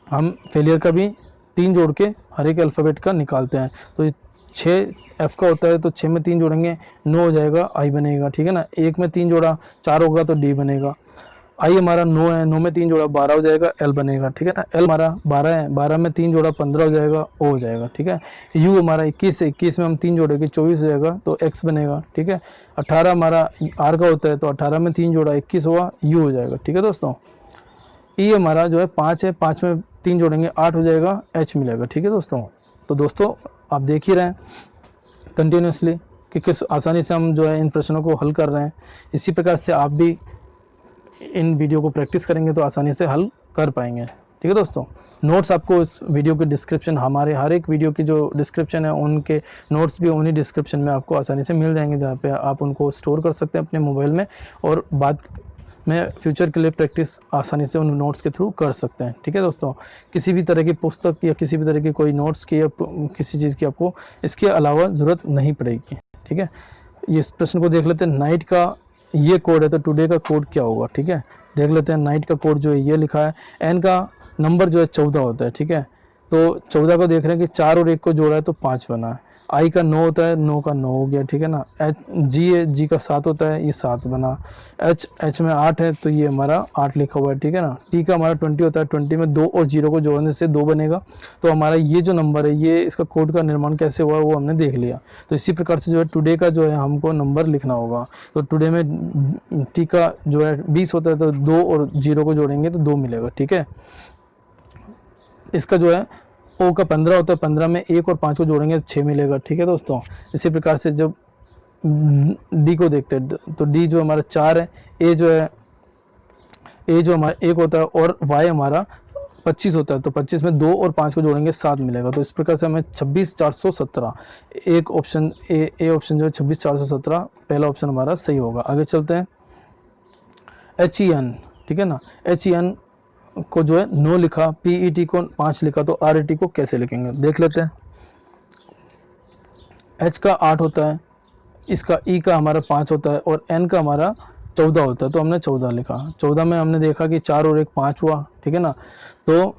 हम फेलियर का भी 3 जोड़ के हर एक अल्फ़ाबेट का निकालते हैं। तो 6 एफ का होता है तो 6 में 3 जोड़ेंगे 9 हो जाएगा, आई बनेगा, ठीक है ना। 1 में 3 जोड़ा 4 होगा तो डी बनेगा। आई हमारा 9 है, 9 में 3 जोड़ा 12 हो जाएगा, एल बनेगा, ठीक है ना। एल हमारा 12 है, 12 में 3 जोड़ा 15 हो जाएगा, ओ हो जाएगा, ठीक है। यू हमारा 21 है, 21 में हम 3 जोड़ेंगे 24 हो जाएगा तो एक्स बनेगा, ठीक है। 18 हमारा आर का होता है तो 18 में 3 जोड़ा 21 हुआ, यू हो जाएगा, ठीक है दोस्तों। ई हमारा जो है 5 है, 5 में 3 जोड़ेंगे 8 हो जाएगा, एच मिलेगा, ठीक है दोस्तों। तो दोस्तों आप देख ही रहे हैं कंटिन्यूसली कि किस आसानी से हम जो है इन प्रश्नों को हल कर रहे हैं। इसी प्रकार से आप भी इन वीडियो को प्रैक्टिस करेंगे तो आसानी से हल कर पाएंगे, ठीक है दोस्तों। नोट्स आपको इस वीडियो के डिस्क्रिप्शन, हमारे हर एक वीडियो की जो डिस्क्रिप्शन है उनके नोट्स भी उन्हीं डिस्क्रिप्शन में आपको आसानी से मिल जाएंगे, जहाँ पे आप उनको स्टोर कर सकते हैं अपने मोबाइल में और बाद में फ्यूचर के लिए प्रैक्टिस आसानी से उन नोट्स के थ्रू कर सकते हैं, ठीक है दोस्तों। किसी भी तरह की पुस्तक या किसी भी तरह की कोई नोट्स की या किसी चीज़ की आपको इसके अलावा ज़रूरत नहीं पड़ेगी, ठीक है। इस प्रश्न को देख लेते हैं। नाइट का ये कोड है तो टुडे का कोड क्या होगा, ठीक है। देख लेते हैं। नाइट का कोड जो है ये लिखा है, एन का नंबर जो है 14 होता है, ठीक है। तो 14 को देख रहे हैं कि 4 और 1 को जोड़ा है तो 5 बना है। आई का 9 होता है, 9 का 9 हो गया, ठीक है ना। एच जी है, जी का 7 होता है, ये 7 बना। एच में 8 है तो ये हमारा 8 लिखा हुआ है, ठीक है ना। टी का हमारा 20 होता है, 20 में 2 और 0 को जोड़ने से 2 बनेगा। तो हमारा ये जो नंबर है ये इसका कोड का निर्माण कैसे हुआ वो हमने देख लिया। तो इसी प्रकार से जो है टुडे का जो है हमको नंबर लिखना होगा। तो टुडे में टी का जो है 20 होता है तो 2 और 0 को जोड़ेंगे तो 2 मिलेगा, ठीक है। इसका जो है ओ का 15 होता है, 15 में 1 और 5 को जोड़ेंगे तो 6 मिलेगा, ठीक है दोस्तों। इसी प्रकार से जब डी को देखते हैं तो डी जो हमारा 4 है, ए जो हमारा 1 होता है और वाई हमारा 25 होता है तो 25 में 2 और 5 को जोड़ेंगे 7 मिलेगा। तो इस प्रकार से हमें 26,417 एक ऑप्शन ए ऑप्शन जो है 26,417 पहला ऑप्शन हमारा सही होगा। आगे चलते हैं। HEN, ठीक है ना। HEN को जो है 9 लिखा, PET को 5 लिखा तो RET को कैसे लिखेंगे देख लेते हैं। H का 8 होता है, इसका E का हमारा 5 होता है और N का हमारा 14 होता है तो हमने 14 लिखा। 14 में हमने देखा कि 4 और 1 5 हुआ, ठीक है ना। तो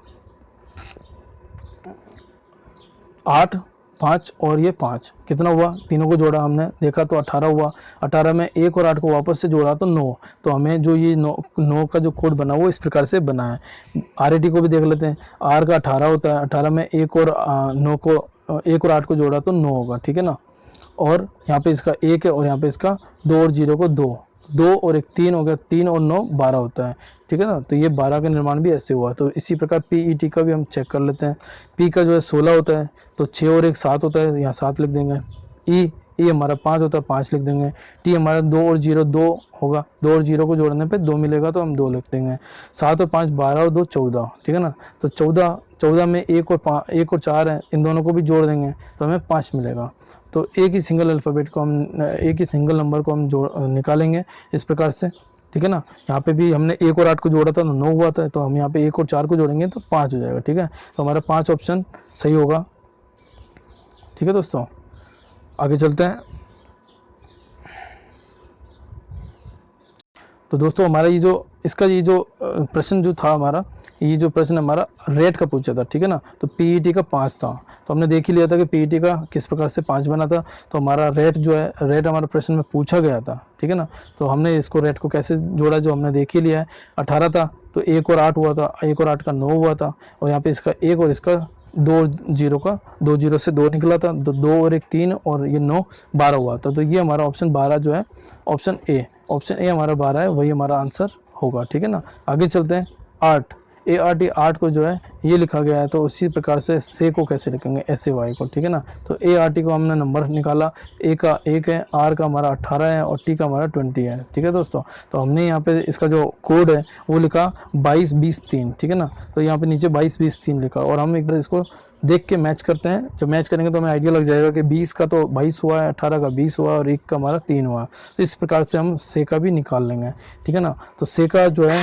8 5 और ये 5 कितना हुआ, तीनों को जोड़ा हमने देखा तो 18 हुआ। 18 में 1 और 8 को वापस से जोड़ा तो 9। तो हमें जो ये 9 का जो कोड बना वो इस प्रकार से बना है। RET को भी देख लेते हैं। R का 18 होता है, 18 में 1 और 9 को 1 और 8 को जोड़ा तो 9 होगा, ठीक है ना। और यहाँ पे इसका 1 है और यहाँ पे इसका 2 और 0 को 2 और 1 3 हो गया, 3 और 9 12 होता है, ठीक है ना। तो ये 12 का निर्माण भी ऐसे हुआ। तो इसी प्रकार PET का भी हम चेक कर लेते हैं। P का जो है 16 होता है तो 6 और 1 7 होता है, यहाँ 7 लिख देंगे। E हमारा 5 होता है, 5 लिख देंगे। T हमारा 2 और 0 2 होगा, 2 और 0 को जोड़ने पे 2 मिलेगा तो हम 2 लिख देंगे। 7 और 5 12 और 2 14, ठीक है ना। तो 14 में 1 और 4 है, इन दोनों को भी जोड़ देंगे तो हमें 5 मिलेगा। तो एक ही सिंगल अल्फ़ाबेट को हम एक ही सिंगल नंबर को हम निकालेंगे इस प्रकार से, ठीक है ना। यहाँ पे भी हमने 1 और 8 को जोड़ा था तो 9 हुआ था, तो हम यहाँ पे 1 और 4 को जोड़ेंगे तो 5 हो जाएगा, ठीक है। तो हमारा 5 ऑप्शन सही होगा। ठीक है दोस्तों, आगे चलते हैं। तो दोस्तों हमारा ये जो इसका ये जो प्रश्न जो था हमारा, ये जो प्रश्न हमारा रेट का पूछा था, ठीक है ना। तो पीईटी का 5 था, तो हमने देख ही लिया था कि पीईटी का किस प्रकार से 5 बना था। तो हमारा रेट जो है, रेट हमारा प्रश्न में पूछा गया था, ठीक है ना। तो हमने इसको रेट को कैसे जोड़ा, जो हमने देख ही लिया है। 18 था तो 1 और 8 हुआ था, 1 और 8 का 9 हुआ था, और यहाँ पे इसका 1 और इसका 2 जीरो से 2 निकला था, तो 2 और 1 3, और ये 9 12 हुआ था। तो ये हमारा ऑप्शन 12 जो है, ऑप्शन ए हमारा 12 है, वही हमारा आंसर होगा, ठीक है ना। आगे चलते हैं। 8 ART को जो है ये लिखा गया है, तो उसी प्रकार से से को कैसे लिखेंगे, SAY को, ठीक है ना। तो ART को हमने नंबर निकाला, ए का 1 है, आर का हमारा 18 है, और टी का हमारा 20 है, ठीक है दोस्तों। तो हमने यहाँ पे इसका जो कोड है वो लिखा 22 20 3, ठीक है ना। तो यहाँ पे नीचे 22 20 3 लिखा, और हम एक बार इसको देख के मैच करते हैं। जब मैच करेंगे तो हमें आइडिया लग जाएगा कि 20 का तो 22 हुआ है, 18 का 20 हुआ, और 1 का हमारा 3 हुआ। तो इस प्रकार से हम से का भी निकाल लेंगे, ठीक है ना। तो से का जो है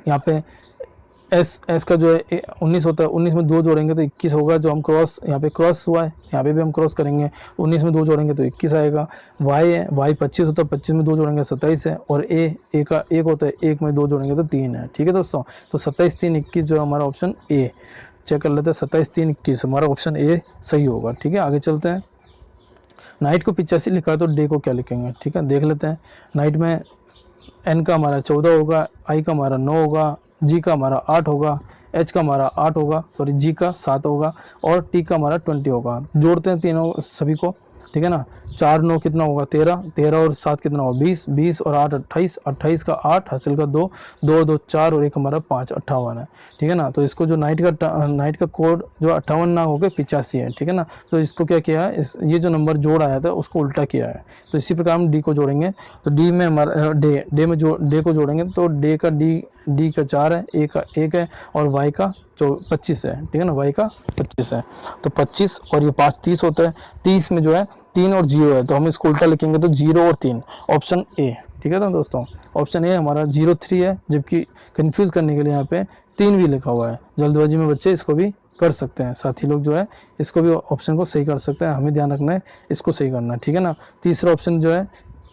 यहाँ पे एस का जो है 19 होता है, 19 में 2 जोड़ेंगे तो 21 होगा, जो हम क्रॉस यहाँ पे क्रॉस हुआ है, यहाँ पे भी हम क्रॉस करेंगे, 19 में 2 जोड़ेंगे तो 21 आएगा। वाई है, वाई 25 होता है, 25 में 2 जोड़ेंगे 27 है, और ए का 1 होता है, 1 में 2 जोड़ेंगे तो 3 है, ठीक है दोस्तों। तो 27 3 21 जो है हमारा ऑप्शन ए, चेक कर लेते हैं, 27 3 21 हमारा ऑप्शन ए सही होगा, ठीक है। आगे चलते हैं। नाइट को 85 लिखा है, तो डे को क्या लिखेंगे, ठीक है, देख लेते हैं। नाइट में एन का हमारा 14 होगा, आई का हमारा 9 होगा, जी का हमारा 8 होगा, एच का हमारा 8 होगा, सॉरी जी का 7 होगा, और टी का हमारा 20 होगा। जोड़ते हैं तीनों सभी को, ठीक है ना। 4 9 कितना होगा 13, 13 और 7 कितना होगा 20, 20 और 8 28, 28 का 8 हासिल का 2, 2 2 4 और 1 हमारा 5 58 है, ठीक है ना। तो इसको जो नाइट का कोड जो 58 ना होकर 85 है, ठीक है ना। तो इसको क्या किया है, ये जो नंबर जोड़ आया था उसको उल्टा किया है। तो इसी प्रकार हम डी को जोड़ेंगे, तो डी में हमारा डे को जोड़ेंगे, तो डे का डी का 4 है, ए का 1 है, और वाई का 25 है, ठीक है ना, वाई का 25 है। तो 25 और ये 5 30 होता है, 30 में जो है 3 और 0 है, तो हम इसको उल्टा लिखेंगे तो 0 और 3, ऑप्शन ए, ठीक है ना दोस्तों। ऑप्शन ए हमारा 03 है, जबकि कंफ्यूज करने के लिए यहाँ पे 3 भी लिखा हुआ है। जल्दबाजी में बच्चे इसको भी कर सकते हैं, साथी लोग जो है इसको भी ऑप्शन को सही कर सकते हैं, हमें ध्यान रखना है इसको सही करना है, ठीक है ना। तीसरा ऑप्शन जो है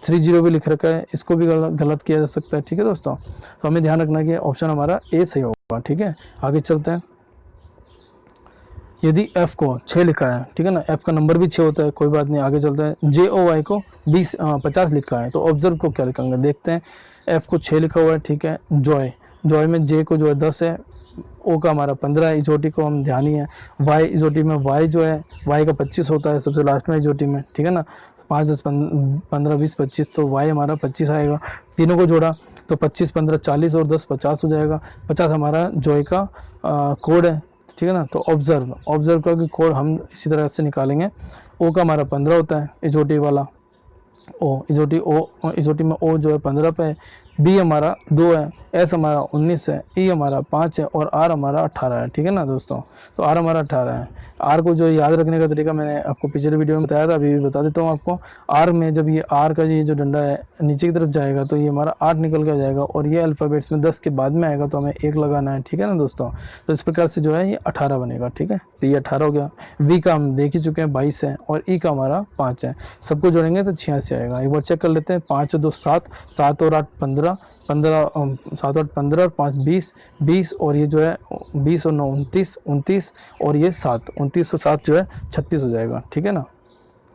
30 भी लिख रखा है, इसको भी गलत किया जा सकता है, ठीक है दोस्तों। तो हमें ध्यान रखना है कि ऑप्शन हमारा ए सही होगा, ठीक है। आगे चलते हैं। यदि f को 6 लिखा है, ठीक है ना, f का नंबर भी 6 होता है, कोई बात नहीं। आगे चलते हैं। JOY को 50 लिखा है, तो ऑब्जर्व को क्या लिखेंगे, देखते हैं। f को 6 लिखा हुआ है, ठीक है। जॉय में j को जो है 10 है, o का हमारा 15 है, इजोटी को हम ध्यान ही है। y इजोटी में y जो है y का 25 होता है सबसे लास्ट में इजोटी में, ठीक है ना। 5 10 15 20 25, तो y हमारा 25 आएगा। तीनों को जोड़ा तो 25 15 40 और 10 50 हो जाएगा। 50 हमारा जॉय का कोड है, ठीक है ना। तो ऑब्जर्व का कोड हम इसी तरह से निकालेंगे। ओ का हमारा 15 होता है, इजोटी वाला इजोटी में ओ जो है 15 पे है। बी हमारा 2 है, एस हमारा 19 है, ई हमारा 5 है, और आर हमारा 18 है, ठीक है ना दोस्तों। तो आर हमारा 18 है। आर को जो याद रखने का तरीका मैंने आपको पिछले वीडियो में बताया था, अभी भी बता देता हूँ आपको। आर में जब ये आर का ये जो डंडा है नीचे की तरफ जाएगा तो ये हमारा 8 निकल कर जाएगा, और ये अल्फ़ाबेट्स में 10 के बाद में आएगा तो हमें 1 लगाना है, ठीक है ना दोस्तों। तो इस प्रकार से जो है ये 18 बनेगा, ठीक है। तो ये 18 हो गया। वी का हम देख ही चुके हैं 22 है, और ई का हमारा 5 है। सबको जोड़ेंगे तो 86 आएगा। एक बार चेक कर लेते हैं। 5 2 7, 7 और 8 15, 7 8 15 और 5 20, 20 और ये जो है 20 और 9 29, 29 और ये 7, 29 और 7 जो है 36 हो जाएगा, ठीक है ना।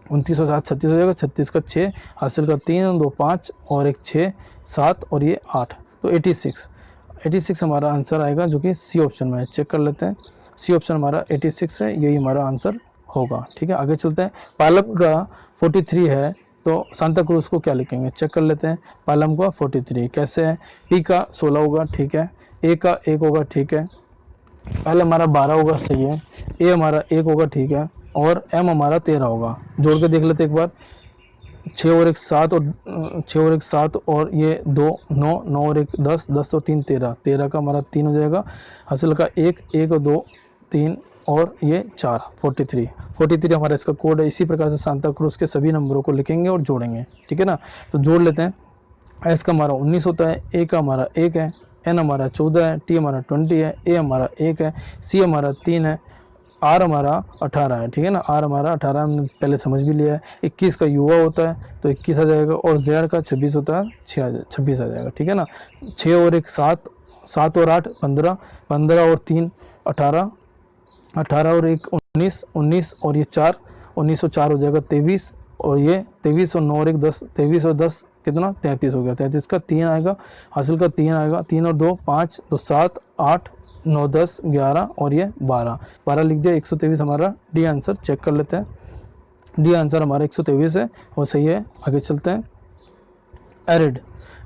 29 और 7 36 हो जाएगा। 36 का 6 हासिल का 3 2 5 और एक 6 7 और ये 8, तो 86 हमारा आंसर आएगा, जो कि सी ऑप्शन में है। चेक कर लेते हैं। सी ऑप्शन हमारा 86 है, यही हमारा आंसर होगा, ठीक है। आगे चलते हैं। पालम का 43 है, तो सांता क्रूज को क्या लिखेंगे, चेक कर लेते हैं। पालम का 43 कैसे है। पी का 16 होगा, ठीक है। ए का 1 होगा, ठीक है। एल हमारा 12 होगा, सही है। ए हमारा 1 होगा, ठीक है। और एम हमारा 13 होगा। जोड़ के देख लेते एक बार। 6 और 1 7, और 6 और 1 7, और ये 2 9, 9 और 1 10, 10 और 3 13, 13 का हमारा 3 हो जाएगा। हासिल का 1 1 और 2 3 और ये 4, 43 हमारा इसका कोड है। इसी प्रकार से सांता क्रूज के सभी नंबरों को लिखेंगे और जोड़ेंगे, ठीक है ना। तो जोड़ लेते हैं। एस का हमारा 19 होता है, ए का हमारा 1 है, एन हमारा 14 है, टी हमारा 20 है, ए हमारा 1 है, सी हमारा 3 है, आर हमारा 18 है, ठीक है ना, आर हमारा 18 हमने पहले समझ भी लिया है। 21 का युवा होता है तो 21 आ जाएगा, और जेड का 26 होता है, 26 आ जाएगा, ठीक है ना। 6 और 1 7, 7 और 8 15, 15 और 3 18, 18 और 1 19, 19 और ये 4, 19 और 4 हो जाएगा 23, और ये 23 और 9 और 1 10, 23 और 10 कितना 33 हो गया, 33 का 3 आएगा, हासिल का 3 आएगा, 3 और 2 5, तो 7 8 9 10 11 और ये 12, 12 लिख दिया, 123 हमारा डी आंसर। चेक कर लेते हैं, डी आंसर हमारा 123 है और सही है। आगे चलते हैं। एरिड,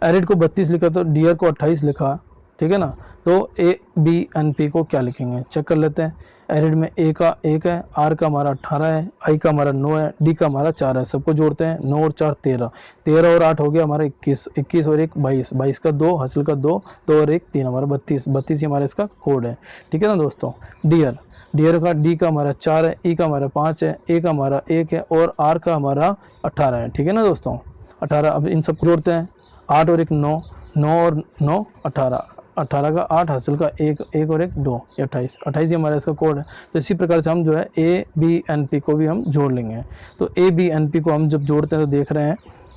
एरिड को 32 लिखा तो डियर को 28 लिखा, ठीक है ना। तो ए बी एन पी को क्या लिखेंगे, चेक कर लेते हैं। एरिड में ए का 1 है, आर का हमारा 18 है, आई का हमारा 9 है, डी का हमारा 4 है। सबको जोड़ते हैं, 9 और 4 13, 13 और 8 हो गया हमारा 21, 21 और 1 22, 22 का 2, हासिल का 2, 2 और 1 3 हमारा 32, 32 ही हमारा इसका कोड है, ठीक है ना दोस्तों। डियर, डियर का डी का हमारा 4 है, ई का हमारा 5 है, ए का हमारा 1 है और आर का हमारा 18 है, ठीक है ना दोस्तों। 18, अब इन सबको जोड़ते हैं, 8 और 1 9, 9 और 9 18, 18 का 8, हासिल का 1, 1 और 1 2, 28, 28 ही हमारा इसका कोड है। तो इसी प्रकार से हम जो है ए बी एन पी को भी हम जोड़ लेंगे। तो ए बी एन पी को हम जब जोड़ते हैं तो देख रहे हैं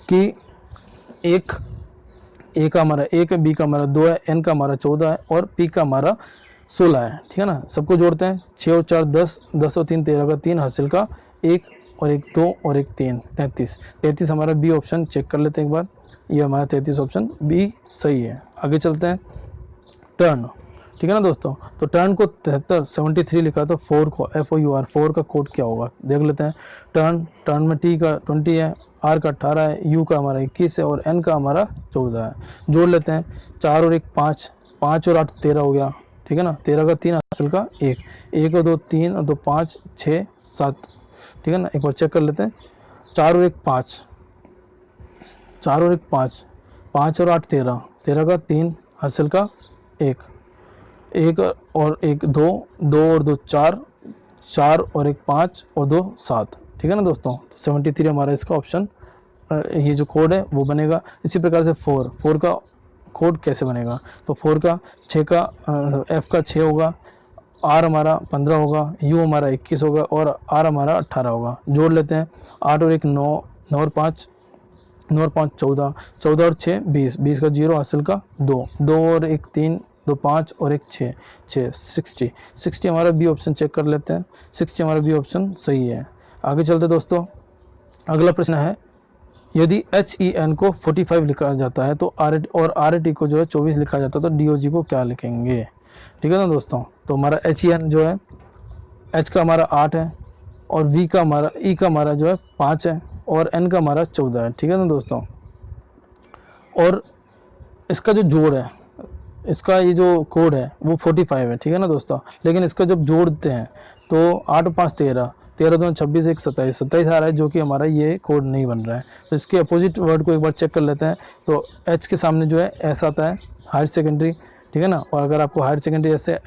कि एक ए का हमारा 1 है, बी का हमारा 2 है, एन का हमारा 14 है और पी का हमारा 16 है, ठीक है ना। सबको जोड़ते हैं, 6 और 4 10, 10 और 3 13 का 3, हासिल का 1 और 1 2 और 1 3, 33, 33 हमारा बी ऑप्शन। चेक कर लेते हैं एक बार, ये हमारा 33 ऑप्शन बी सही है। आगे चलते हैं। टर्न, ठीक है ना दोस्तों। तो टर्न को 73 73 लिखा तो 4 को FOUR 4 का कोड क्या होगा देख लेते हैं। टर्न, टर्न में टी का 20 है, आर का 18 है, यू का हमारा 21 है और एन का हमारा 14 है। जोड़ लेते हैं, 4 और 1 5, 5 और 8 13 हो गया, ठीक है ना। 13 का 3, हासिल का 1, 1 और 2 3 और 2 5 6 7, ठीक है ना। एक बार चेक कर लेते हैं, 4 और 1 5, 4 और 1 5, 5 और 8 13, 13 का 3, हासिल का 1, 1 और 1 2, 2 और 2 4, 4 और 1 5 और 2 7, ठीक है ना दोस्तों। तो 73 हमारा इसका ऑप्शन, ये जो कोड है वो बनेगा। इसी प्रकार से 4, 4 का कोड कैसे बनेगा, तो 4 का 6 का एफ का 6 होगा, आर हमारा 15 होगा, यू हमारा 21 होगा और आर हमारा 18 होगा। जोड़ लेते हैं, 8 और 1 9, 9 और 5, 9 और 5 14, 14 और 6 20, 20 का 0, हासिल का 2, 2 और 1 3, 2 5 और 1 6, 6 60, 60 हमारा बी ऑप्शन। चेक कर लेते हैं, 60 हमारा बी ऑप्शन सही है। आगे चलते दोस्तों। अगला प्रश्न है, यदि HEN को 45 लिखा जाता है तो और RT को जो है 24 लिखा जाता है तो DOG को क्या लिखेंगे, ठीक है ना दोस्तों। तो हमारा HEN जो है, H का हमारा 8 है और V का हमारा E का हमारा जो है 5 है और N का हमारा 14 है, ठीक है ना दोस्तों। और इसका जो जोड़ है, इसका ये जो कोड है वो 45 है, ठीक है ना दोस्तों। लेकिन इसका जब जोड़ते हैं तो 8 5 13, 13 2 26, 1 27, 27 आ रहा है, जो कि हमारा ये कोड नहीं बन रहा है। तो इसके अपोजिट वर्ड को एक बार चेक कर लेते हैं। तो H के सामने जो है S आता है, हायर सेकेंडरी, ठीक है ना। और अगर आपको हायर सेकेंडरी ऐसे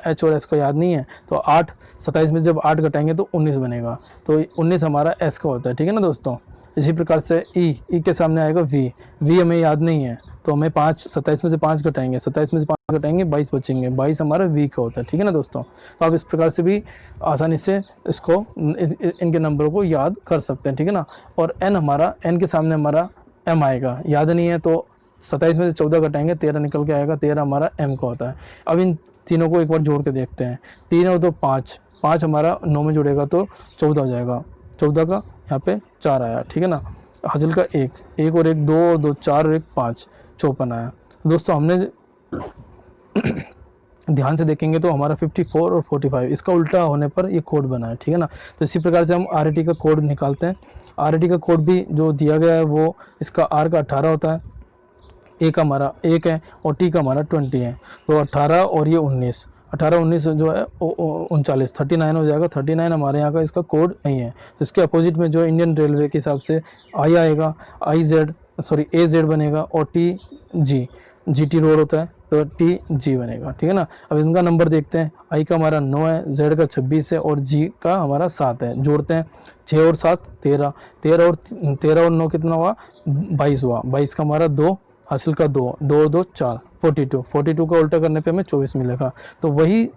H और S को याद नहीं है तो 8 27 में जब 8 घटाएंगे तो 19 बनेगा, तो 19 हमारा S का होता है, ठीक है ना दोस्तों। इसी प्रकार से ई के सामने आएगा वी हमें याद नहीं है तो हमें 5 27 में से 5 घटाएंगे, 27 में से 5 घटाएंगे 22 बचेंगे, 22 हमारा वी का होता है, ठीक है ना दोस्तों। तो आप इस प्रकार से भी आसानी से इसको इनके नंबरों को याद कर सकते हैं, ठीक है ना। और एन हमारा, एन के सामने हमारा एम आएगा, याद नहीं है तो 27 में से 14 घटाएंगे 13 निकल के आएगा, 13 हमारा एम का होता है। अब इन तीनों को एक बार जोड़ के देखते हैं, 3 और 2 5, 5 हमारा 9 में जुड़ेगा तो 14 हो जाएगा, 14 का यहाँ पे 4 आया, ठीक है ना। हासिल का 1, 1 और 1 2 और 2 4 और 1 5, 54 आया। दोस्तों हमने ध्यान से देखेंगे तो हमारा 54 और 45 इसका उल्टा होने पर ये कोड बना है, ठीक है ना। तो इसी प्रकार से हम RT का कोड निकालते हैं। RT का कोड भी जो दिया गया है वो इसका R का 18 होता है, A का हमारा 1 है और T का हमारा 20 है। तो 18 और ये 19, 18 19 जो है 39, 39 हो जाएगा। 39 हमारे यहाँ का इसका कोड नहीं है। तो इसके अपोजिट में जो इंडियन रेलवे के हिसाब से आई आएगा, AZ बनेगा और GT रोड होता है तो TG बनेगा, ठीक है ना। अब इनका नंबर देखते हैं, आई का हमारा 9 है, Z का 26 है और G का हमारा 7 है। जोड़ते हैं, 6 और 7 13, 13 और 9 कितना हुआ 22 हुआ, 22 का हमारा 2, हासिल का 2, 2 2 4, 42, 42 का उल्टा करने पे हमें 24 मिलेगा। तो वही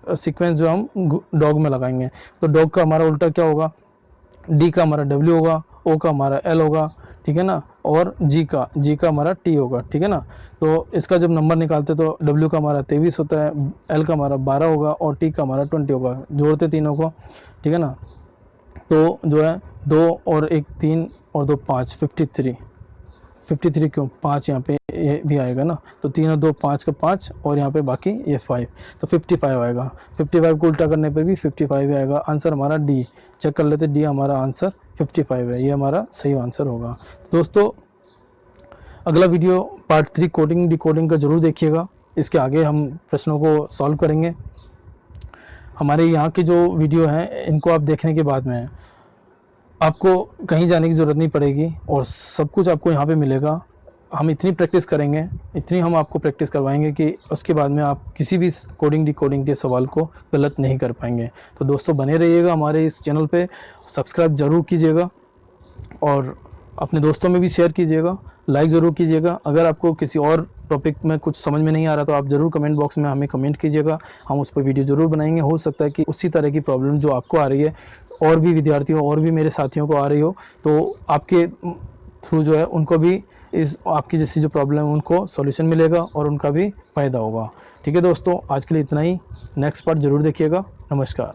सीक्वेंस जो हम डॉग में लगाएंगे। तो डॉग का हमारा उल्टा क्या होगा, डी का हमारा डब्ल्यू होगा, ओ का हमारा एल होगा, ठीक है ना, और जी का हमारा टी होगा, ठीक है ना। तो इसका जब नंबर निकालते तो डब्ल्यू का हमारा 23 होता है, एल का हमारा 12 होगा और टी का हमारा 20 होगा, जोड़ते तीनों को, ठीक है ना। तो जो है 2 और 1 3 और 2 5, 53 क्यों, 5 यहाँ पे ये भी आएगा ना, तो 3 और 2 5 का 5 और यहाँ पे बाकी ये 5, तो 55 आएगा। 55 को उल्टा करने पर भी 55 ही आएगा। आंसर हमारा डी, चेक कर लेते, डी हमारा आंसर 55 है, ये हमारा सही आंसर होगा। दोस्तों अगला वीडियो पार्ट 3 कोडिंग डिकोडिंग का ज़रूर देखिएगा, इसके आगे हम प्रश्नों को सॉल्व करेंगे। हमारे यहाँ के जो वीडियो हैं इनको आप देखने के बाद में आपको कहीं जाने की ज़रूरत नहीं पड़ेगी और सब कुछ आपको यहाँ पे मिलेगा। हम इतनी प्रैक्टिस करेंगे, इतनी हम आपको प्रैक्टिस करवाएंगे कि उसके बाद में आप किसी भी कोडिंग डिकोडिंग के सवाल को गलत नहीं कर पाएंगे। तो दोस्तों बने रहिएगा हमारे इस चैनल पे, सब्सक्राइब ज़रूर कीजिएगा और अपने दोस्तों में भी शेयर कीजिएगा, लाइक ज़रूर कीजिएगा। अगर आपको किसी और टॉपिक में कुछ समझ में नहीं आ रहा तो आप ज़रूर कमेंट बॉक्स में हमें कमेंट कीजिएगा, हम उस पर वीडियो ज़रूर बनाएंगे। हो सकता है कि उसी तरह की प्रॉब्लम जो आपको आ रही है और भी विद्यार्थियों और भी मेरे साथियों को आ रही हो, तो आपके थ्रू जो है उनको भी इस आपकी जैसी जो प्रॉब्लम है उनको सॉल्यूशन मिलेगा और उनका भी फ़ायदा होगा। ठीक है दोस्तों, आज के लिए इतना ही, नेक्स्ट पार्ट ज़रूर देखिएगा। नमस्कार।